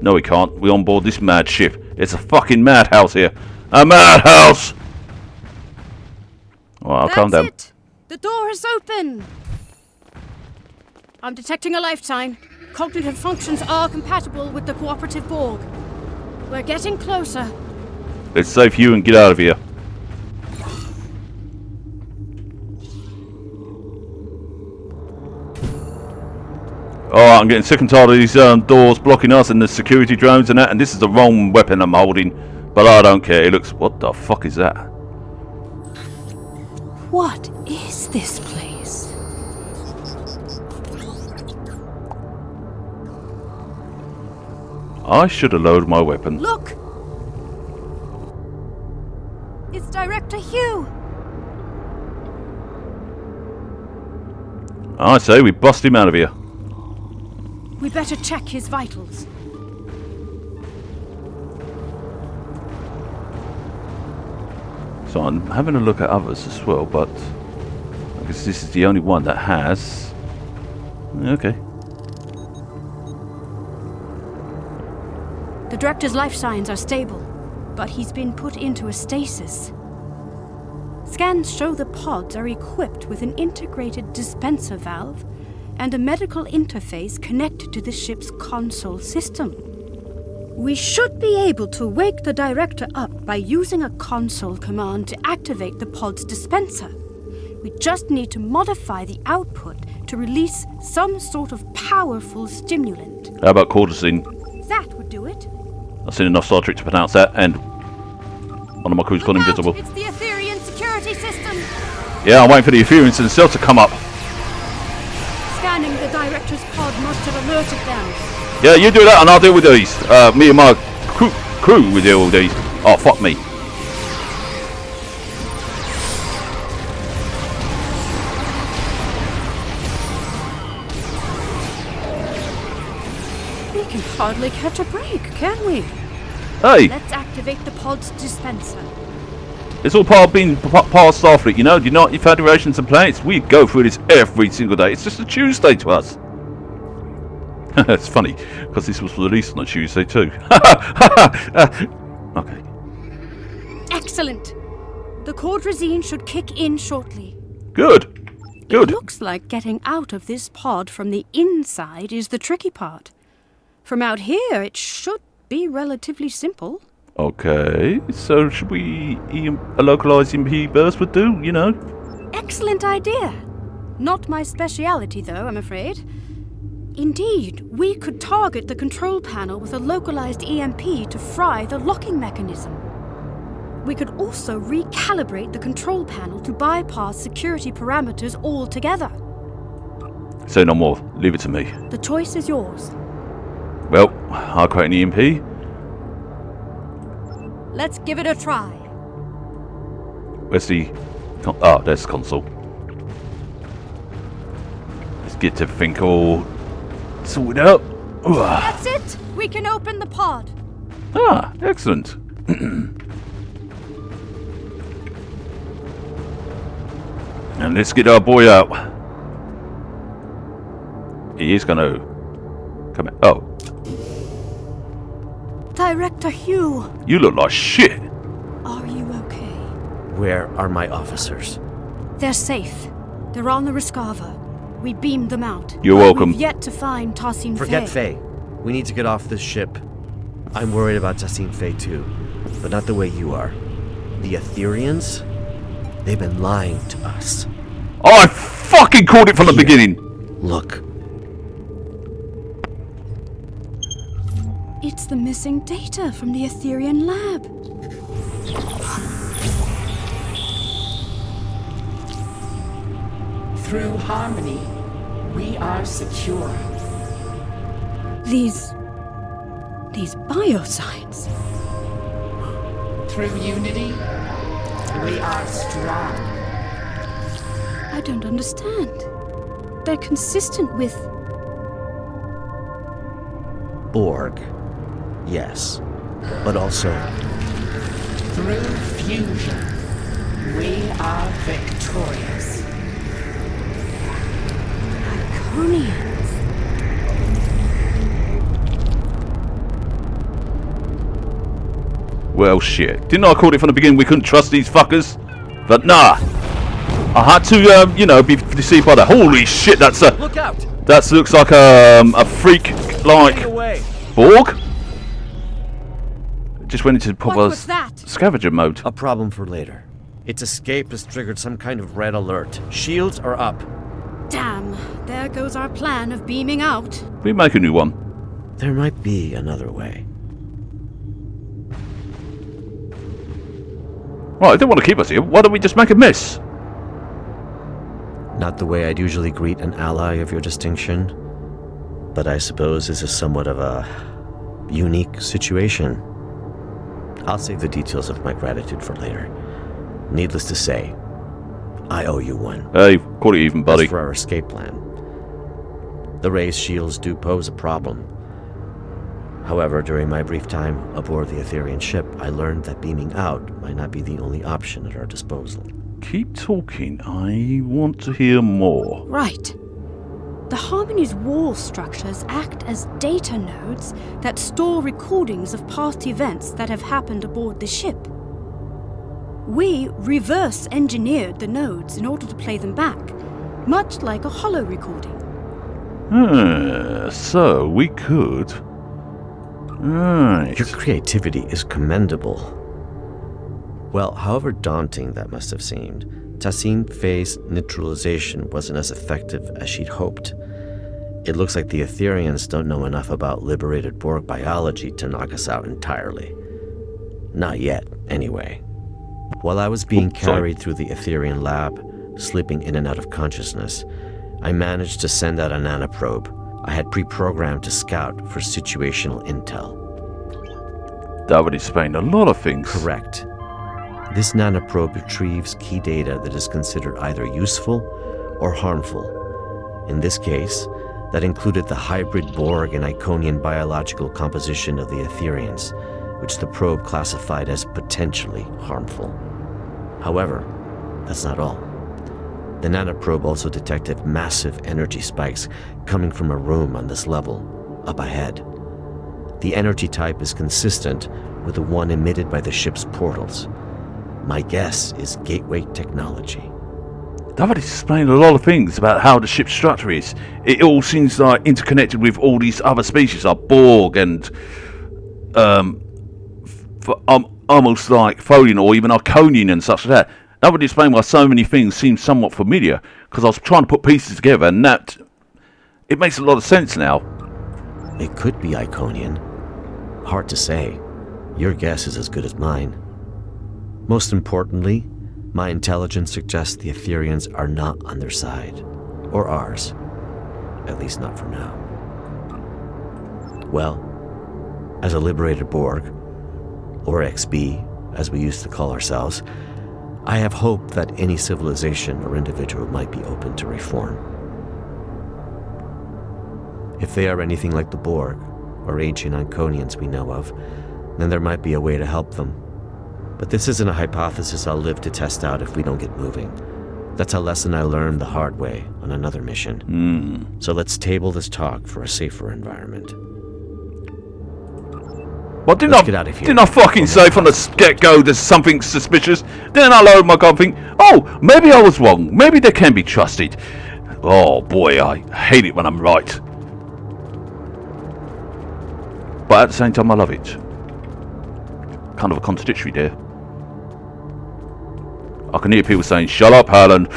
No, we can't. We're on board this mad ship. It's a fucking madhouse here. A madhouse! Alright, I'll calm down. That's it! The door is open! I'm detecting a life sign. Cognitive functions are compatible with the cooperative Borg. We're getting closer. Let's save you and get out of here. Alright, I'm getting sick and tired of these doors blocking us and the security drones and that, and this is the wrong weapon I'm holding. But I don't care, it looks... What the fuck is that? What is this place? I should have loaded my weapon. Look! It's Director Hugh! I say we bust him out of here. We better check his vitals. So I'm having a look at others as well, but I guess this is the only one that has... Okay. The Director's life signs are stable, but he's been put into a stasis. Scans show the pods are equipped with an integrated dispenser valve and a medical interface connected to the ship's console system. We should be able to wake the Director up by using a console command to activate the pod's dispenser. We just need to modify the output to release some sort of powerful stimulant. How about cortisone? That would do it. I've seen enough Star Trek to pronounce that, and one of my crew's gone Look out, invisible. it's the Etherian security system. Yeah, I'm waiting for the Ethereans and the cell to come up. Scanning the Director's pod must have alerted them. Yeah, you do that and I'll deal with these. Me and my crew will deal with these. Oh, fuck me. We can hardly catch a break, can we? Hey, Let's activate the pod's dispenser. it's all part of being part of Starfleet, you know? United Federations and Planets, we go through this every single day. It's just a Tuesday to us. It's funny, because this was released on a Tuesday too. Okay. Excellent. The Cordrazine should kick in shortly. Good. Good. It looks like getting out of this pod from the inside is the tricky part. From out here, it should be relatively simple. Okay, so should we... a localized EMP burst would do, you know? Excellent idea. Not my speciality, though, I'm afraid. Indeed, we could target the control panel with a localized EMP to fry the locking mechanism. We could also recalibrate the control panel to bypass security parameters altogether. Say no more. Leave it to me. The choice is yours. Well, I'll create an EMP. Let's give it a try. Where's the... Oh, there's the console. Let's get everything all sorted out. That's it! We can open the pod. Ah, excellent. And let's get our boy out. He is gonna come out. Oh, Director Hugh, you look like shit. are you okay? Where are my officers? They're safe. They're on the Rescava. We beamed them out. You're But welcome. We've yet to find Tassin Forget Faye. Faye. We need to get off this ship. I'm worried about Tassin Faye too, but not the way you are. The Etherians? They've been lying to us. I fucking called it from the Here. beginning. Look, It's the missing data from the Etherian lab. Through harmony, we are secure. These biosigns. Through unity, we are strong. I don't understand. They're consistent with... Borg. Yes, but also Through fusion, we are victorious. Iconians. Well, shit. Didn't I call it from the beginning we couldn't trust these fuckers? But nah. I had to, you know, be deceived by that. Holy shit, that's a... Look out! That looks like a freak, like, Getting away. Borg? Just went into What was that? scavenger mode. A problem for later. Its escape has triggered some kind of red alert. Shields are up. Damn, there goes our plan of beaming out. We make a new one. There might be another way. Right, I don't want to keep us here. Why don't we just make a mess? Not the way I'd usually greet an ally of your distinction, but I suppose this is somewhat of a unique situation. I'll save the details of my gratitude for later. Needless to say, I owe you one. Hey, call it even, buddy. As for our escape plan, the raised shields do pose a problem. However, during my brief time aboard the Etherean ship, I learned that beaming out might not be the only option at our disposal. Keep talking. I want to hear more. Right. The Harmony's wall structures act as data nodes that store recordings of past events that have happened aboard the ship. We reverse engineered the nodes in order to play them back, much like a holo recording. So we could... Right. Your creativity is commendable. Well, however daunting that must have seemed, Tassim Faye's neutralization wasn't as effective as she'd hoped. It looks like the Etherians don't know enough about liberated Borg biology to knock us out entirely. Not yet, anyway. While I was being carried through the Etherian lab, slipping in and out of consciousness, I managed to send out a nanoprobe I had pre-programmed to scout for situational intel. That would explain a lot of things. Correct. This nanoprobe retrieves key data that is considered either useful or harmful. In this case, that included the hybrid Borg and Iconian biological composition of the Etherians, which the probe classified as potentially harmful. However, that's not all. The nanoprobe also detected massive energy spikes coming from a room on this level, up ahead. The energy type is consistent with the one emitted by the ship's portals. My guess is gateway technology. That would explain a lot of things about how the ship's structure is. It all seems like interconnected with all these other species like Borg and almost like Folian or even Iconian and such like that. That would explain why so many things seem somewhat familiar, because I was trying to put pieces together and that... It makes a lot of sense now. It could be Iconian. Hard to say. Your guess is as good as mine. Most importantly, my intelligence suggests the Etherians are not on their side. Or ours. At least not for now. Well, as a liberated Borg, or XB, as we used to call ourselves, I have hope that any civilization or individual might be open to reform. If they are anything like the Borg, or ancient Iconians we know of, then there might be a way to help them. But this isn't a hypothesis I'll live to test out if we don't get moving. That's a lesson I learned the hard way on another mission. So let's table this talk for a safer environment. Well, Get out of here. Didn't I fucking say from the get-go there's something suspicious? Then I lowered my gun thinking, oh, maybe I was wrong. Maybe they can be trusted. Oh boy, I hate it when I'm right. But at the same time, I love it. Kind of a contradictory there. I can hear people saying, shut up, Helen.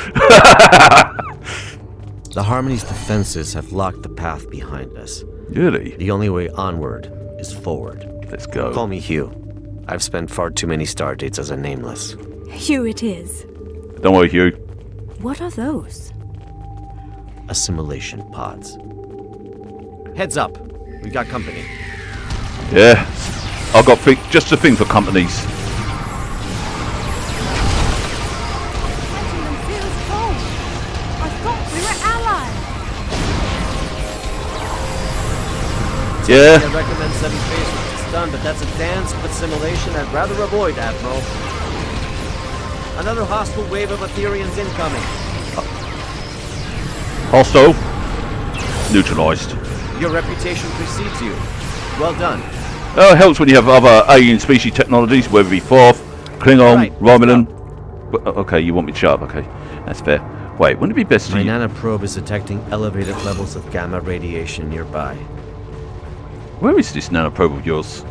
The Harmony's defenses have locked the path behind us. Really? The only way onward is forward. Let's go. Call me Hugh. I've spent far too many stardates as a nameless. Hugh it is. Don't worry, Hugh. What are those? Assimilation pods. Heads up. We got company. Yeah. I've got just a thing for companies. Catching them feels cold. I thought we were allies. Yeah. I recommend setting phase when it's done, but that's a dance with assimilation I'd rather avoid, Admiral. Another hostile wave of Etherians incoming. Hostile. Neutralized. Your reputation precedes you. Well done. It helps when you have other alien species technologies, whether it be Forth, Klingon, Right, Romulan. Okay, you want me to shut up, okay. That's fair. Wait, wouldn't it be best to... My nanoprobe is detecting elevated levels of gamma radiation nearby. Where is this nanoprobe of yours?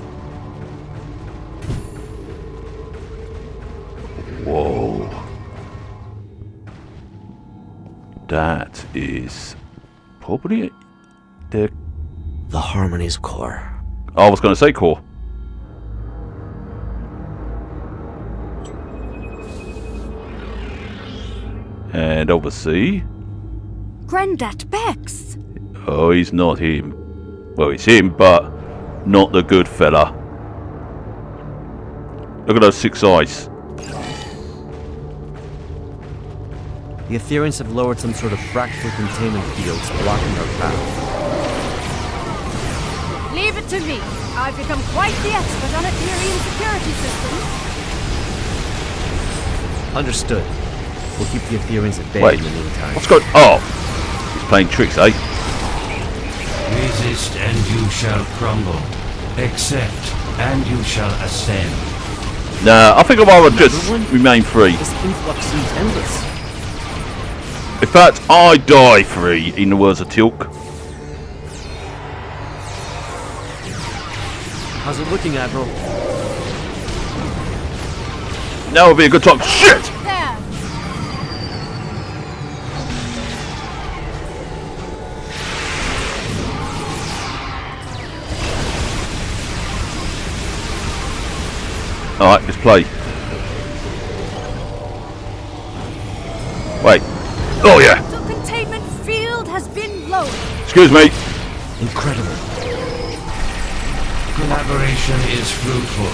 Whoa. That is probably the Harmony's core. I was going to say core. And obviously... Grandad Bex! Oh, he's not him. Well, he's him, but not the good fella. Look at those 6 eyes. The Etherians have lowered some sort of fractal containment fields blocking our path. Leave it to me. I've become quite the expert on Ethereum security systems. Understood. We'll keep the Etherians at bay Wait, in the meantime. what's going... Oh! He's playing tricks, eh? Resist and you shall crumble. Accept and you shall ascend. Nah, I think I'd rather just remain free. This influx seems endless. In fact, I die free, in the words of Tilk. How's it looking, Admiral? Now would be a good time. Shit! There! Alright, let's play. Wait. Oh yeah! The containment field has been lowered. Excuse me. Incredible. Collaboration is fruitful.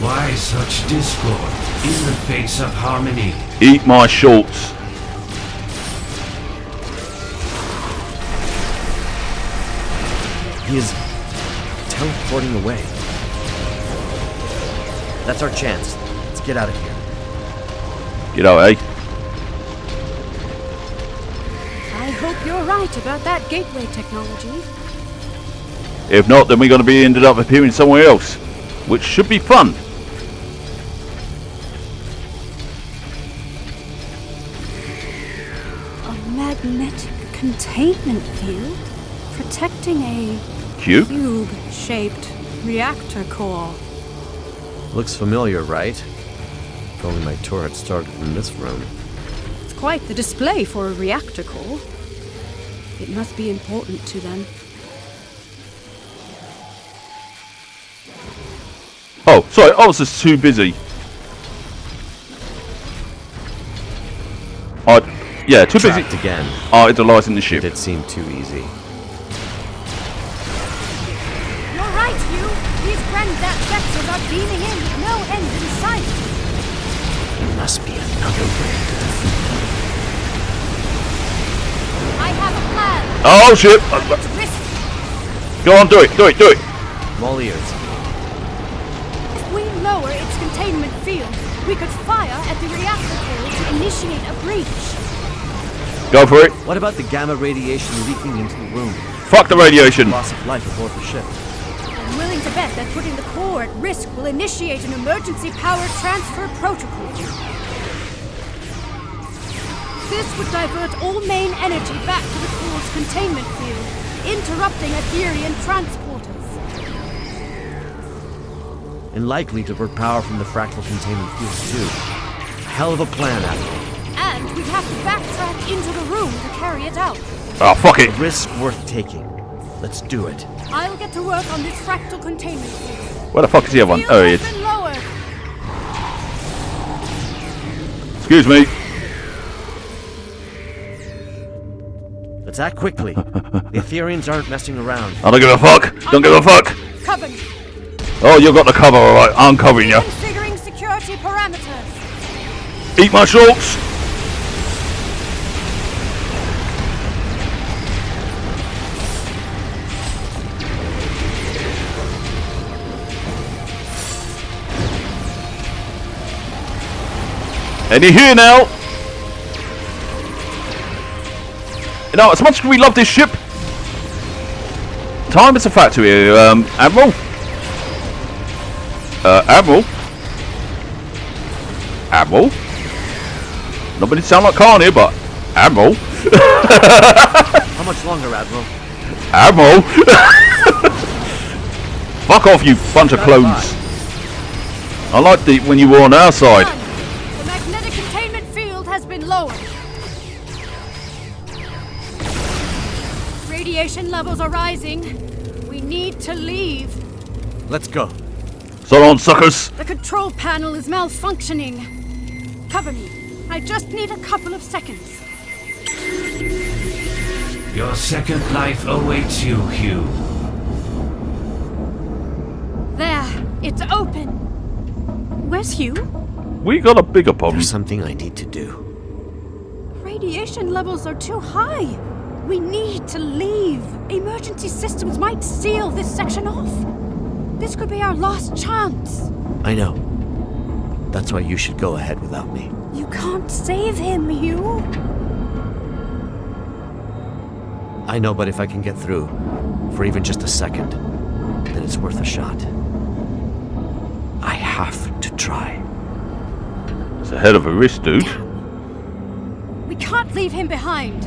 Why such discord in the face of harmony? Eat my shorts. He is teleporting away. That's our chance. Let's get out of here. Get out, eh? I hope you're right about that gateway technology. If not, then we're going to be ended up appearing somewhere else, which should be fun. A magnetic containment field protecting a Cube? cube-shaped reactor core. Looks familiar, right? If only my tour had started in this room. It's quite the display for a reactor core. It must be important to them. Oh, sorry, I was just too busy. Yeah, too busy. Trapped again. Idolizing the ship. It seemed too easy. You're right, Hugh. These Grandad vectors are beaming in with no end in sight. There must be another way to defeat them. I have a plan. Oh shit! But it's risky. Go on, do it, do it, do it. I'm all ears. If we lower its containment field, we could fire at the reactor core to initiate a breach. Go for it. What about the gamma radiation leaking into the room? Fuck the radiation. Loss of life aboard the ship. I'm willing to bet that putting the core at risk will initiate an emergency power transfer protocol. This would divert all main energy back to the core's containment field, interrupting Etherian transporters. And likely divert power from the fractal containment field too. A hell of a plan, Admiral. And we'd have to backtrack into the room to carry it out. Oh, fuck it. A risk worth taking. Let's do it. I'll get to work on this fractal containment field. Where the fuck is the other one? Field Oh, he has is. been lowered. Excuse me. Let's act quickly. The Etherians aren't messing around. I don't give a fuck. Don't give a fuck. Covered. Oh, you got the cover, alright. I'm covering you. Configuring security parameters. Eat my shorts. And you're here now. You know, as much as we love this ship, time is a factor here, Admiral. Admiral. Admiral. Nobody sound like Khan here, but Admiral. How much longer, Admiral? Admiral. Fuck off, you bunch of clones. I liked it when you were on our side. The magnetic containment field has been lowered. Radiation levels are rising. We need to leave. Let's go. So long, suckers. The control panel is malfunctioning. Cover me. I just need a couple of seconds. Your second life awaits you, Hugh. There, it's open. Where's Hugh? We got a bigger problem. There's something I need to do. Radiation levels are too high. We need to leave. Emergency systems might seal this section off. This could be our last chance. I know. That's why you should go ahead without me. You can't save him, Hugh. I know, but if I can get through, for even just a second, then it's worth a shot. I have to try. It's a hell of a risk, dude. We can't leave him behind.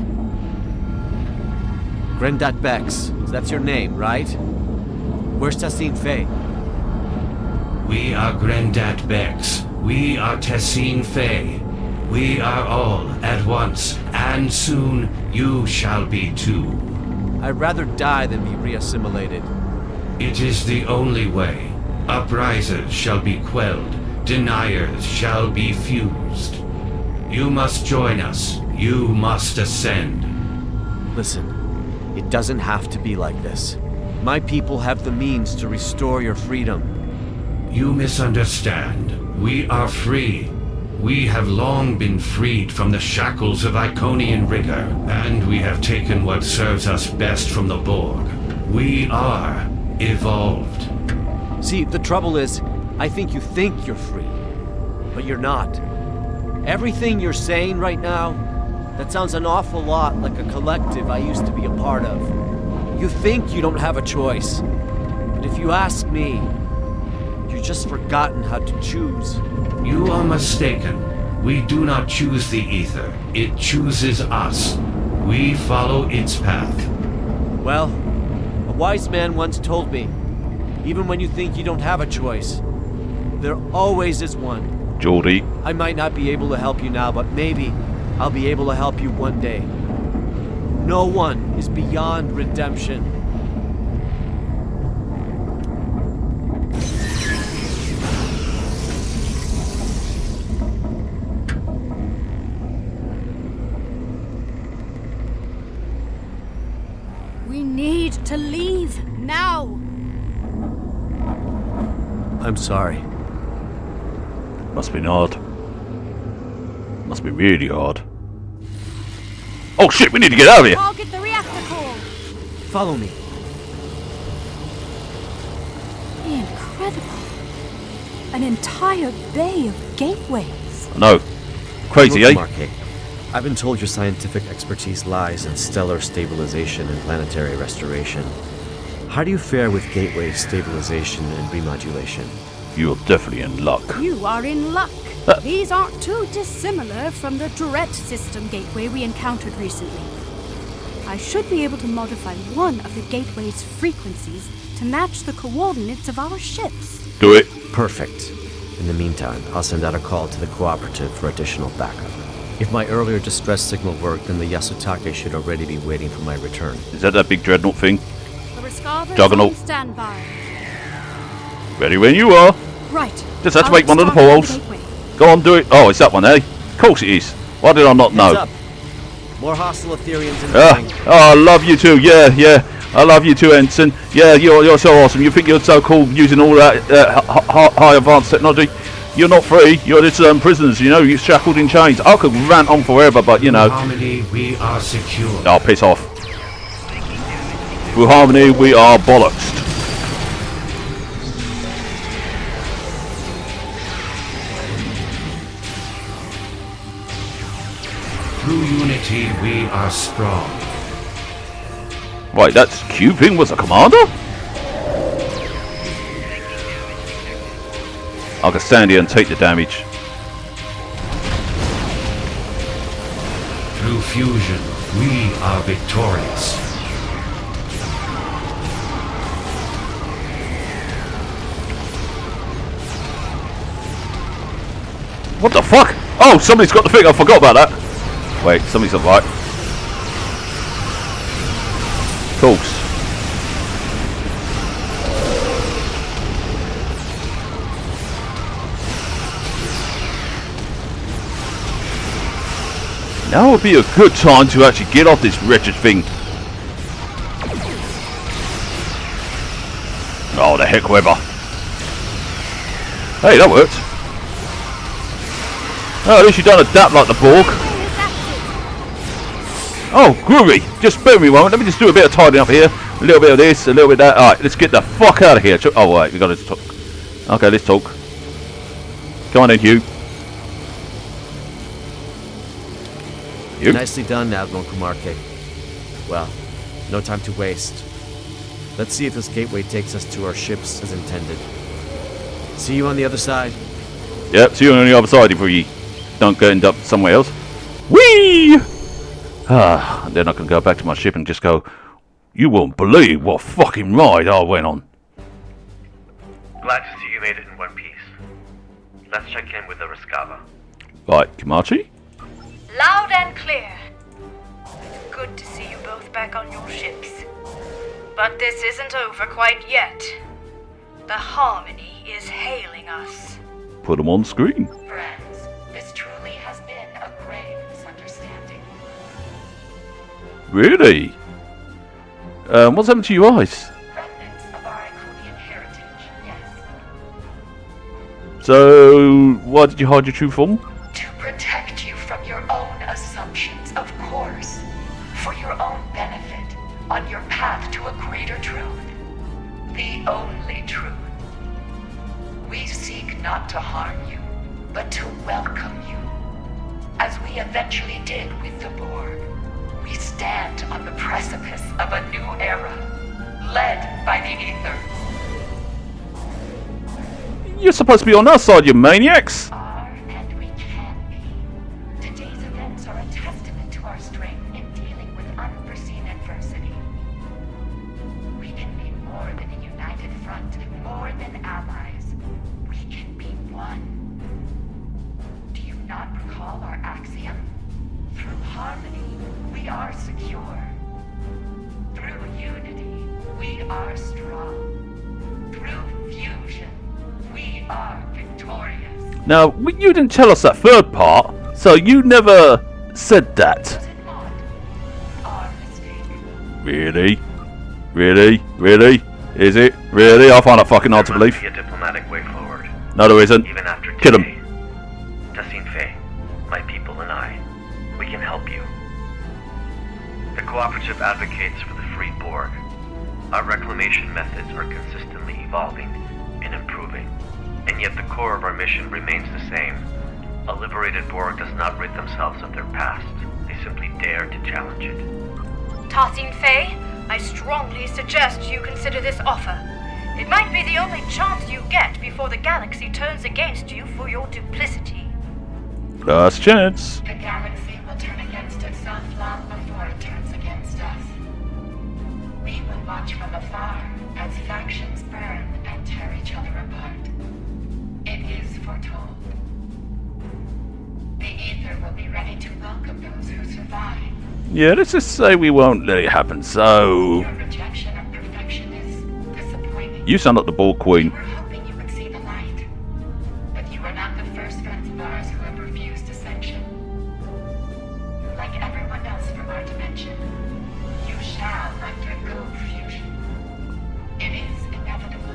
Grendat Bex, that's your name, right? Where's Tassine Faye? We are Grendat Bex. We are Tessine Faye. We are all at once, and soon you shall be too. I'd rather die than be reassimilated. It is the only way. Uprisers shall be quelled, deniers shall be fused. You must join us. You must ascend. Listen, it doesn't have to be like this. My people have the means to restore your freedom. You misunderstand. We are free. We have long been freed from the shackles of Iconian rigor, and we have taken what serves us best from the Borg. We are evolved. See, the trouble is, I think you're free, but you're not. Everything you're saying right now, that sounds an awful lot like a collective I used to be a part of. You think you don't have a choice, but if you ask me, you've just forgotten how to choose. You are mistaken. We do not choose the ether. It chooses us. We follow its path. Well, a wise man once told me, even when you think you don't have a choice, there always is one. Geordie. I might not be able to help you now, but maybe I'll be able to help you one day. No one is beyond redemption. We need to leave now. I'm sorry. Must be hard. Must be really hard. Oh shit, we need to get out of here! Target the reactor core. Follow me. Incredible. An entire bay of gateways. I know. Crazy, Look, eh? Marquet, I've been told your scientific expertise lies in stellar stabilization and planetary restoration. How do you fare with gateway stabilization and remodulation? You're definitely in luck. You are in luck. These aren't too dissimilar from the direct system gateway we encountered recently. I should be able to modify one of the gateway's frequencies to match the coordinates of our ships. Do it. Perfect. In the meantime, I'll send out a call to the cooperative for additional backup. If my earlier distress signal worked, then the Yasutake should already be waiting for my return. Is that big dreadnought thing? The Rescava Juggernaut. is on standby. Ready when you are. Right. Just have to I'll make one of the start portals. gateway. Go on, do it. Oh, it's that one, eh? Of course it is. Why did I not Heads know? up. More hostile Ethereans incoming. Oh, I love you too. Yeah. I love you too, Ensign. Yeah, you're so awesome. You think you're so cool using all that high advanced technology. You're not free. You're just prisoners, you know. You're shackled in chains. I could rant on forever, but you know. Harmony, we are secure. Oh, piss off. Through harmony, we are bollocks. Through unity, we are strong. Right, that's Cuping was a commander? I can stand here and take the damage. fusion, we are victorious. What the fuck? Oh, somebody's got the thing. I forgot about that. Wait, somebody's not right. Of course. Now would be a good time to actually get off this wretched thing. Oh, the heck, Weber. Hey, that worked. Oh, at least you don't adapt like the Borg. Oh, groovy. Just spare me one. Let me just do a bit of tidying up here. A little bit of this, a little bit of that. Alright, let's get the fuck out of here. Oh, wait, we got to talk. Okay, let's talk. Come on in, Hugh. Hugh? Nicely done, Admiral Kumarke. Well, no time to waste. Let's see if this gateway takes us to our ships as intended. See you on the other side. Yep, see you on the other side if we don't go end up somewhere else. Whee! Ah, then I can go back to my ship and just go, you won't believe what fucking ride I went on. Glad to see you made it in one piece. Let's check in with the Rescava. Right, Kamachi? Loud and clear. It's good to see you both back on your ships. But this isn't over quite yet. The Harmony is hailing us. Put them on screen. Friends, this truly has been a grave misunderstanding. Really? What's happened to your eyes? Remnants of our Iconian heritage, yes. So, why did you hide your true form? To protect you from your own assumptions, of course. For your own benefit, on your path to a greater truth. The only truth. We seek not to harm you, but to welcome you. As we eventually did with the Borg, we stand on the precipice of a new era, led by the Ether. You're supposed to be on our side, you maniacs! Are and we can be. Today's events are a testament to our strength in dealing with unforeseen adversity. We can be more than a united front, more than allies. We can be one. Do you not recall our axiom? Through harmony, we are secure. Through unity, we are strong. Through fusion, we are victorious. Now, you didn't tell us that third part, so you never said that. Was it not our mistake? Really? Really? Really? Is it? Really? I find it fucking hard to There must believe. be a diplomatic way forward. No, there isn't. Even after Kill today. him. Tassine Faye, my people and I, we can help you. The Cooperative advocates for the free Borg. Our reclamation methods are consistently evolving and improving, and yet the core of our mission remains the same. A liberated Borg does not rid themselves of their past. They simply dare to challenge it. Tassine Faye, I strongly suggest you consider this offer. It might be the only chance you get before the galaxy turns against you for your duplicity. Last chance. The galaxy will turn against itself long before it turns against us. We will watch from afar as factions burn and tear each other apart. It is foretold. The Ether will be ready to welcome those who survive. Yeah, let's just say we won't let it happen, so... Your rejection of perfection is disappointing. You sound like the Borg Queen. We were hoping you would see the light. But you are not the first friends of ours who have refused ascension. Like everyone else from our dimension, you shall undergo fusion. It is inevitable.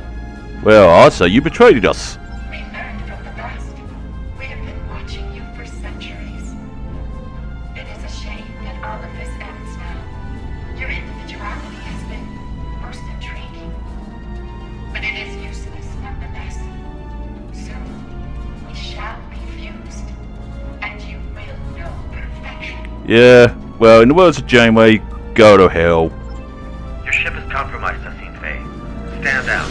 Well, I'd say you betrayed us. We learned from the best. We have been watching you for centuries. It is a shame that all of this ends now. Your individuality has been most intriguing. But it is useless nonetheless. Soon, we shall be fused. And you will know perfection. Yeah, well, in the words of Janeway, go to hell. Your ship is compromised, Tassine Faye. Stand down.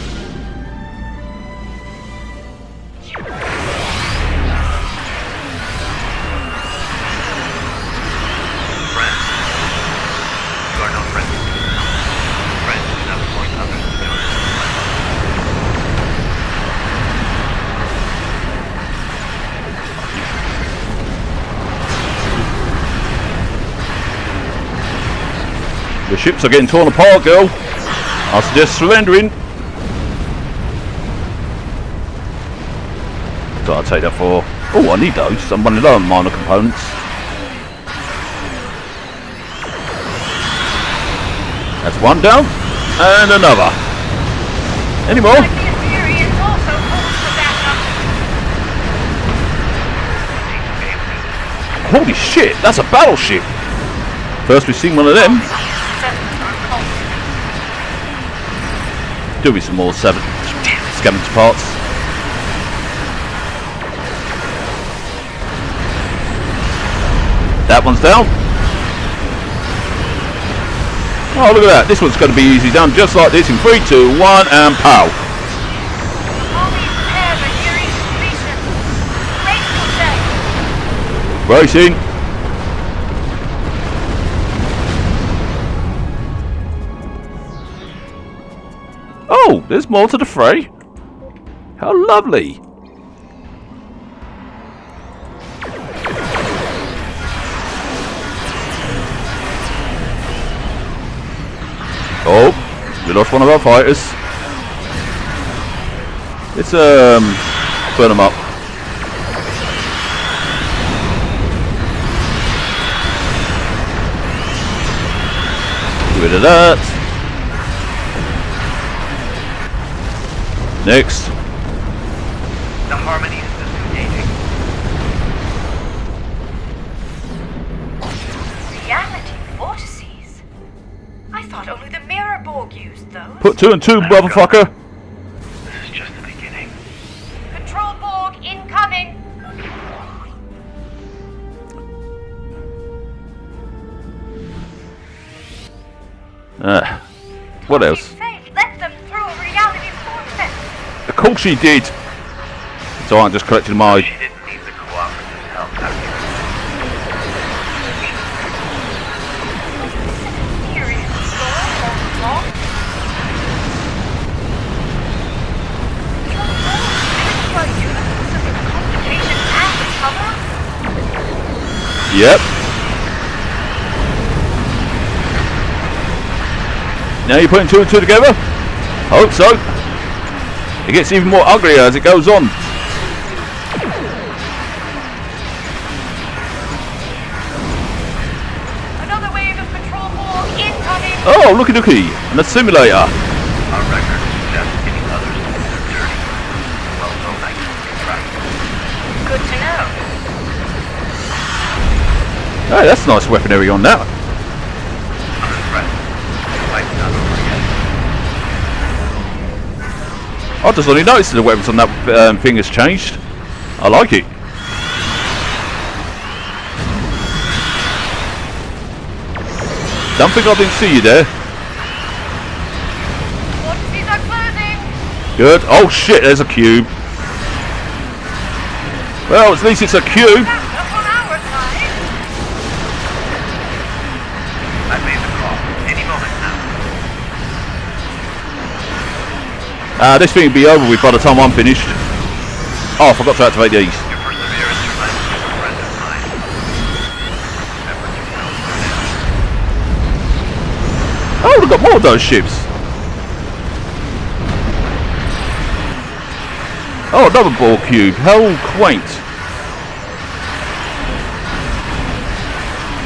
Your ships are getting torn apart, girl. I suggest surrendering. So I'll take that for... Oh, I need those. I'm running low on minor components. That's one down. And another. Any more? Holy shit, that's a battleship. First we've seen one of them. Do be some more scavenged parts. That one's down. Oh, look at that. This one's going to be easy done just like this in 3, 2, 1 and pow. Racing. Oh, there's more to the fray. How lovely. Oh, we lost one of our fighters. Let's burn them up. Get rid of that. Next. The Harmony is disengaging. Reality vortices? I thought only the Mirror Borg used those. Put 2 and 2, motherfucker. This is just the beginning. Control Borg incoming! What else? Faith let them through a reality vortex. Of course she did. So I'm just collecting my... She didn't need the cooperative's help after. Yep. Now you're putting 2 and 2 together? Hope so. It gets even more uglier as it goes on. Another wave of control Borg incoming! Oh, looky. And a simulator. Our record suggests getting others to do their dirty. Well, no, I can't track. Good to know. Hey, that's nice weaponry on that. I'm impressed. The fight's not over yet. I just only noticed the weapons on that thing has changed. I like it. Don't think I didn't see you there. Vortices are closing! Good. Oh shit, there's a cube. Well, at least it's a cube. Back up on our side! I've made the call. Any moment now. This thing will be over with by the time I'm finished. Oh, I forgot to activate these. Your perseverance reminds me of a friend of mine. Never knew how to Oh, we've got more of those ships. Oh, another Borg cube. How quaint.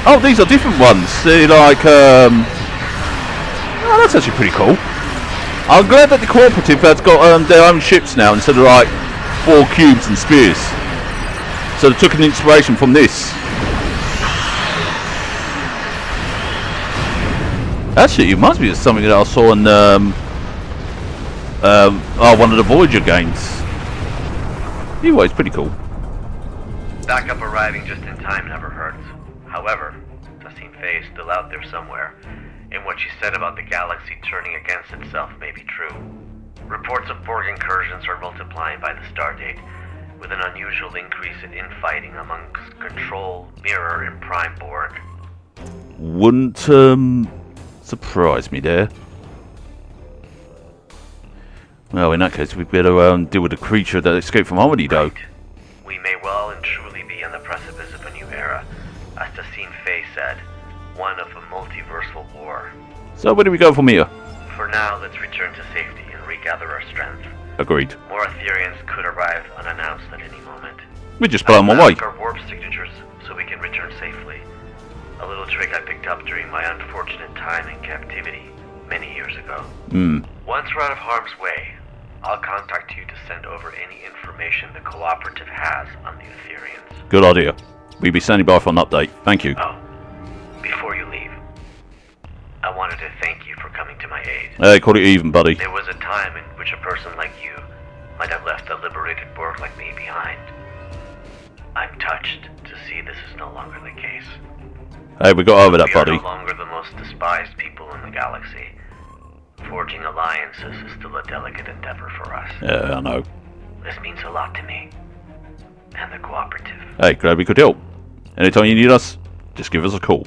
Oh, these are different ones. They're like, oh, that's actually pretty cool. I'm glad that the cooperative has got their own ships now instead of like 4 cubes and spears. So they took an inspiration from this. Actually, it reminds me of something that I saw in one of the Voyager games. Anyway, it's pretty cool. Backup arriving just in time never hurts. However, Tassim Faye is still out there somewhere, and what she said about the galaxy turning against itself may be true. Reports of Borg incursions are multiplying by the stardate, with an unusual increase in infighting amongst Control, Mirror, and Prime Borg. Wouldn't surprise me there. Well, in that case, we better deal with the creature that escaped from Harmony, though. Right. We may well and truly be on the precipice of a new era. As Tassim Faye said, one of a multiversal war. So where do we go from here? For now, let's return to safety and regather our strength. Agreed. More Ethereans could arrive unannounced at any moment. We just blow them away. Our warp signatures so we can return safely. A little trick I picked up during my unfortunate time in captivity many years ago. Once we're out of harm's way, I'll contact you to send over any information the Cooperative has on the Ethereans. Good idea. We'll be standing by for an update. Thank you. Oh, before you leave, I wanted to thank you for coming to my aid. Hey, call it even, buddy. There was a time in which a person like you might have left a liberated Borg like me behind. I'm touched to see this is no longer the case. Hey, we got over that, We buddy. are no longer the most despised people in the galaxy. Forging alliances is still a delicate endeavor for us. Yeah, I know. This means a lot to me. And the Cooperative. Hey, glad we could help. Anytime you need us, just give us a call.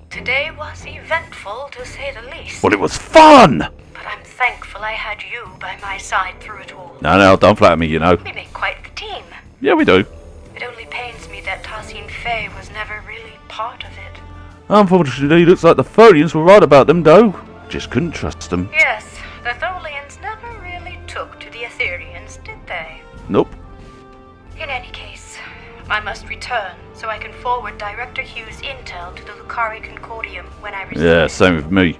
Today was eventful, to say the least. Well, it was fun! But I'm thankful I had you by my side through it all. No, don't flatter me, you know. We make quite the team. Yeah, we do. It only pains me that Tassine Faye was never really part of it. Unfortunately, it looks like the Tholians were right about them, though. Just couldn't trust them. Yes, the Tholians never really took to the Ethereans, did they? Nope. In any case, I must return so I can forward Director Hughes' intel to the Lucari Concordium when I receive Yeah, it. same with me.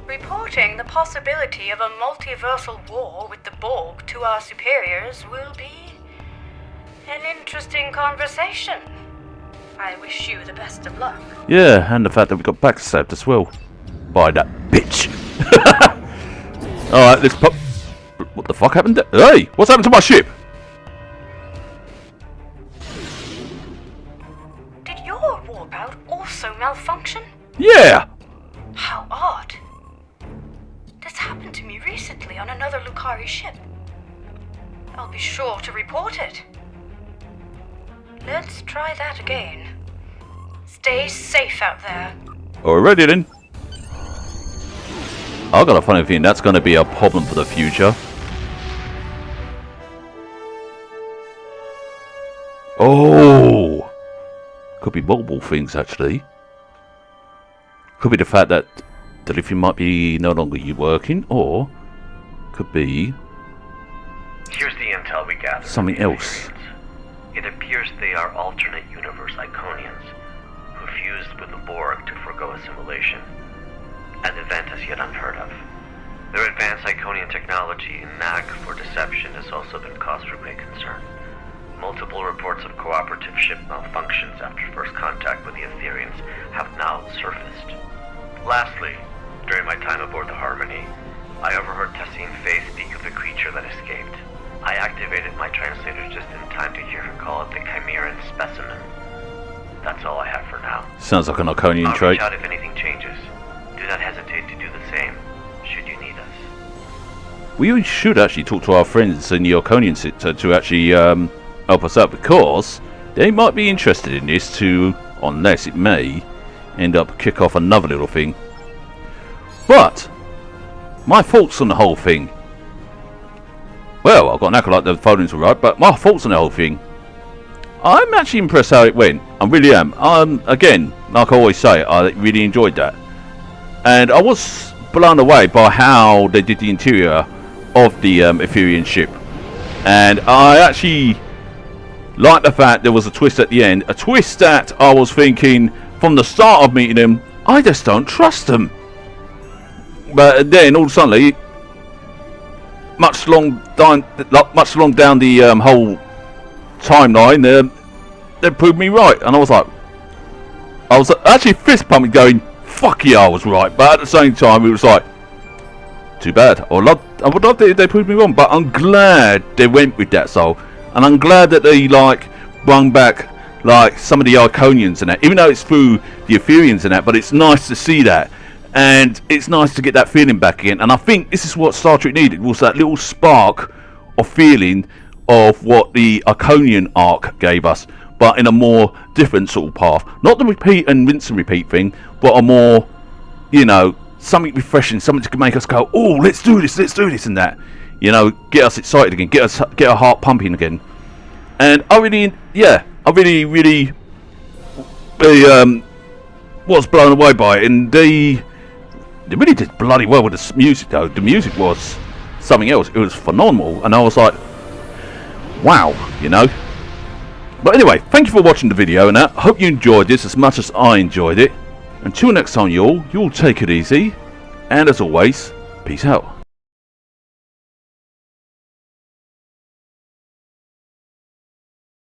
Reporting the possibility of a multiversal war with the Borg to our superiors will be an interesting conversation. I wish you the best of luck. Yeah, and the fact that we got backstabbed as well. By that bitch. Alright, let's pop. What the fuck happened there? Hey, what's happened to my ship? Did your warp out also malfunction? Yeah! How odd. This happened to me recently on another Lucari ship. I'll be sure to report it. Let's try that again. Stay safe out there. Alrighty then. I got a funny feeling that's going to be a problem for the future. Oh! Could be multiple things, actually. Could be the fact that the lithium might be no longer working, or could be Here's the intel we gathered. something from the else. Ethereans. It appears they are alternate universe Iconians who fused with the Borg to forego assimilation. An event as yet unheard of. Their advanced Iconian technology and knack for deception has also been cause for great concern. Multiple reports of cooperative ship malfunctions after first contact with the Ethereans have now surfaced. Lastly, during my time aboard the Harmony, I overheard Tassine Faye speak of the creature that escaped. I activated my translator just in time to hear her call it the Chimeran specimen. That's all I have for now. Sounds like an Iconian I'll trait. reach out if anything changes. Do not hesitate to do the same, should you need us. We should actually talk to our friends in the Iconian sector to actually help us out, because they might be interested in this too, unless it may end up kick off another little thing. But my thoughts on the whole thing. Well, I've got an accolade like the Tholians were right, but my thoughts on the whole thing. I'm actually impressed how it went. I really am. Again, like I always say, I really enjoyed that. And I was blown away by how they did the interior of the Etherean ship. And I actually like the fact there was a twist at the end. A twist that I was thinking from the start of meeting them, I just don't trust them. But then all of a sudden, much long down the whole timeline, they proved me right. And I was actually fist pumping going, fuck yeah, I was right. But at the same time, it was like, too bad. I would love that if they proved me wrong, but I'm glad they went with that soul. And I'm glad that they brought back some of the Iconians and that, even though it's through the Ethereans and that, but it's nice to see that. And it's nice to get that feeling back again. And I think this is what Star Trek needed, was that little spark of feeling of what the Iconian arc gave us, but in a more different sort of path. Not the repeat and rinse and repeat thing, but a more, something refreshing, something to make us go, oh, let's do this and that. Get us excited again, get our heart pumping again. And I really was blown away by it, and they really did bloody well with the music though. The music was something else. It was phenomenal, and I was like, wow, you know. But anyway, thank you for watching the video, and I hope you enjoyed this as much as I enjoyed it. Until next time, you'll take it easy, and as always, peace out.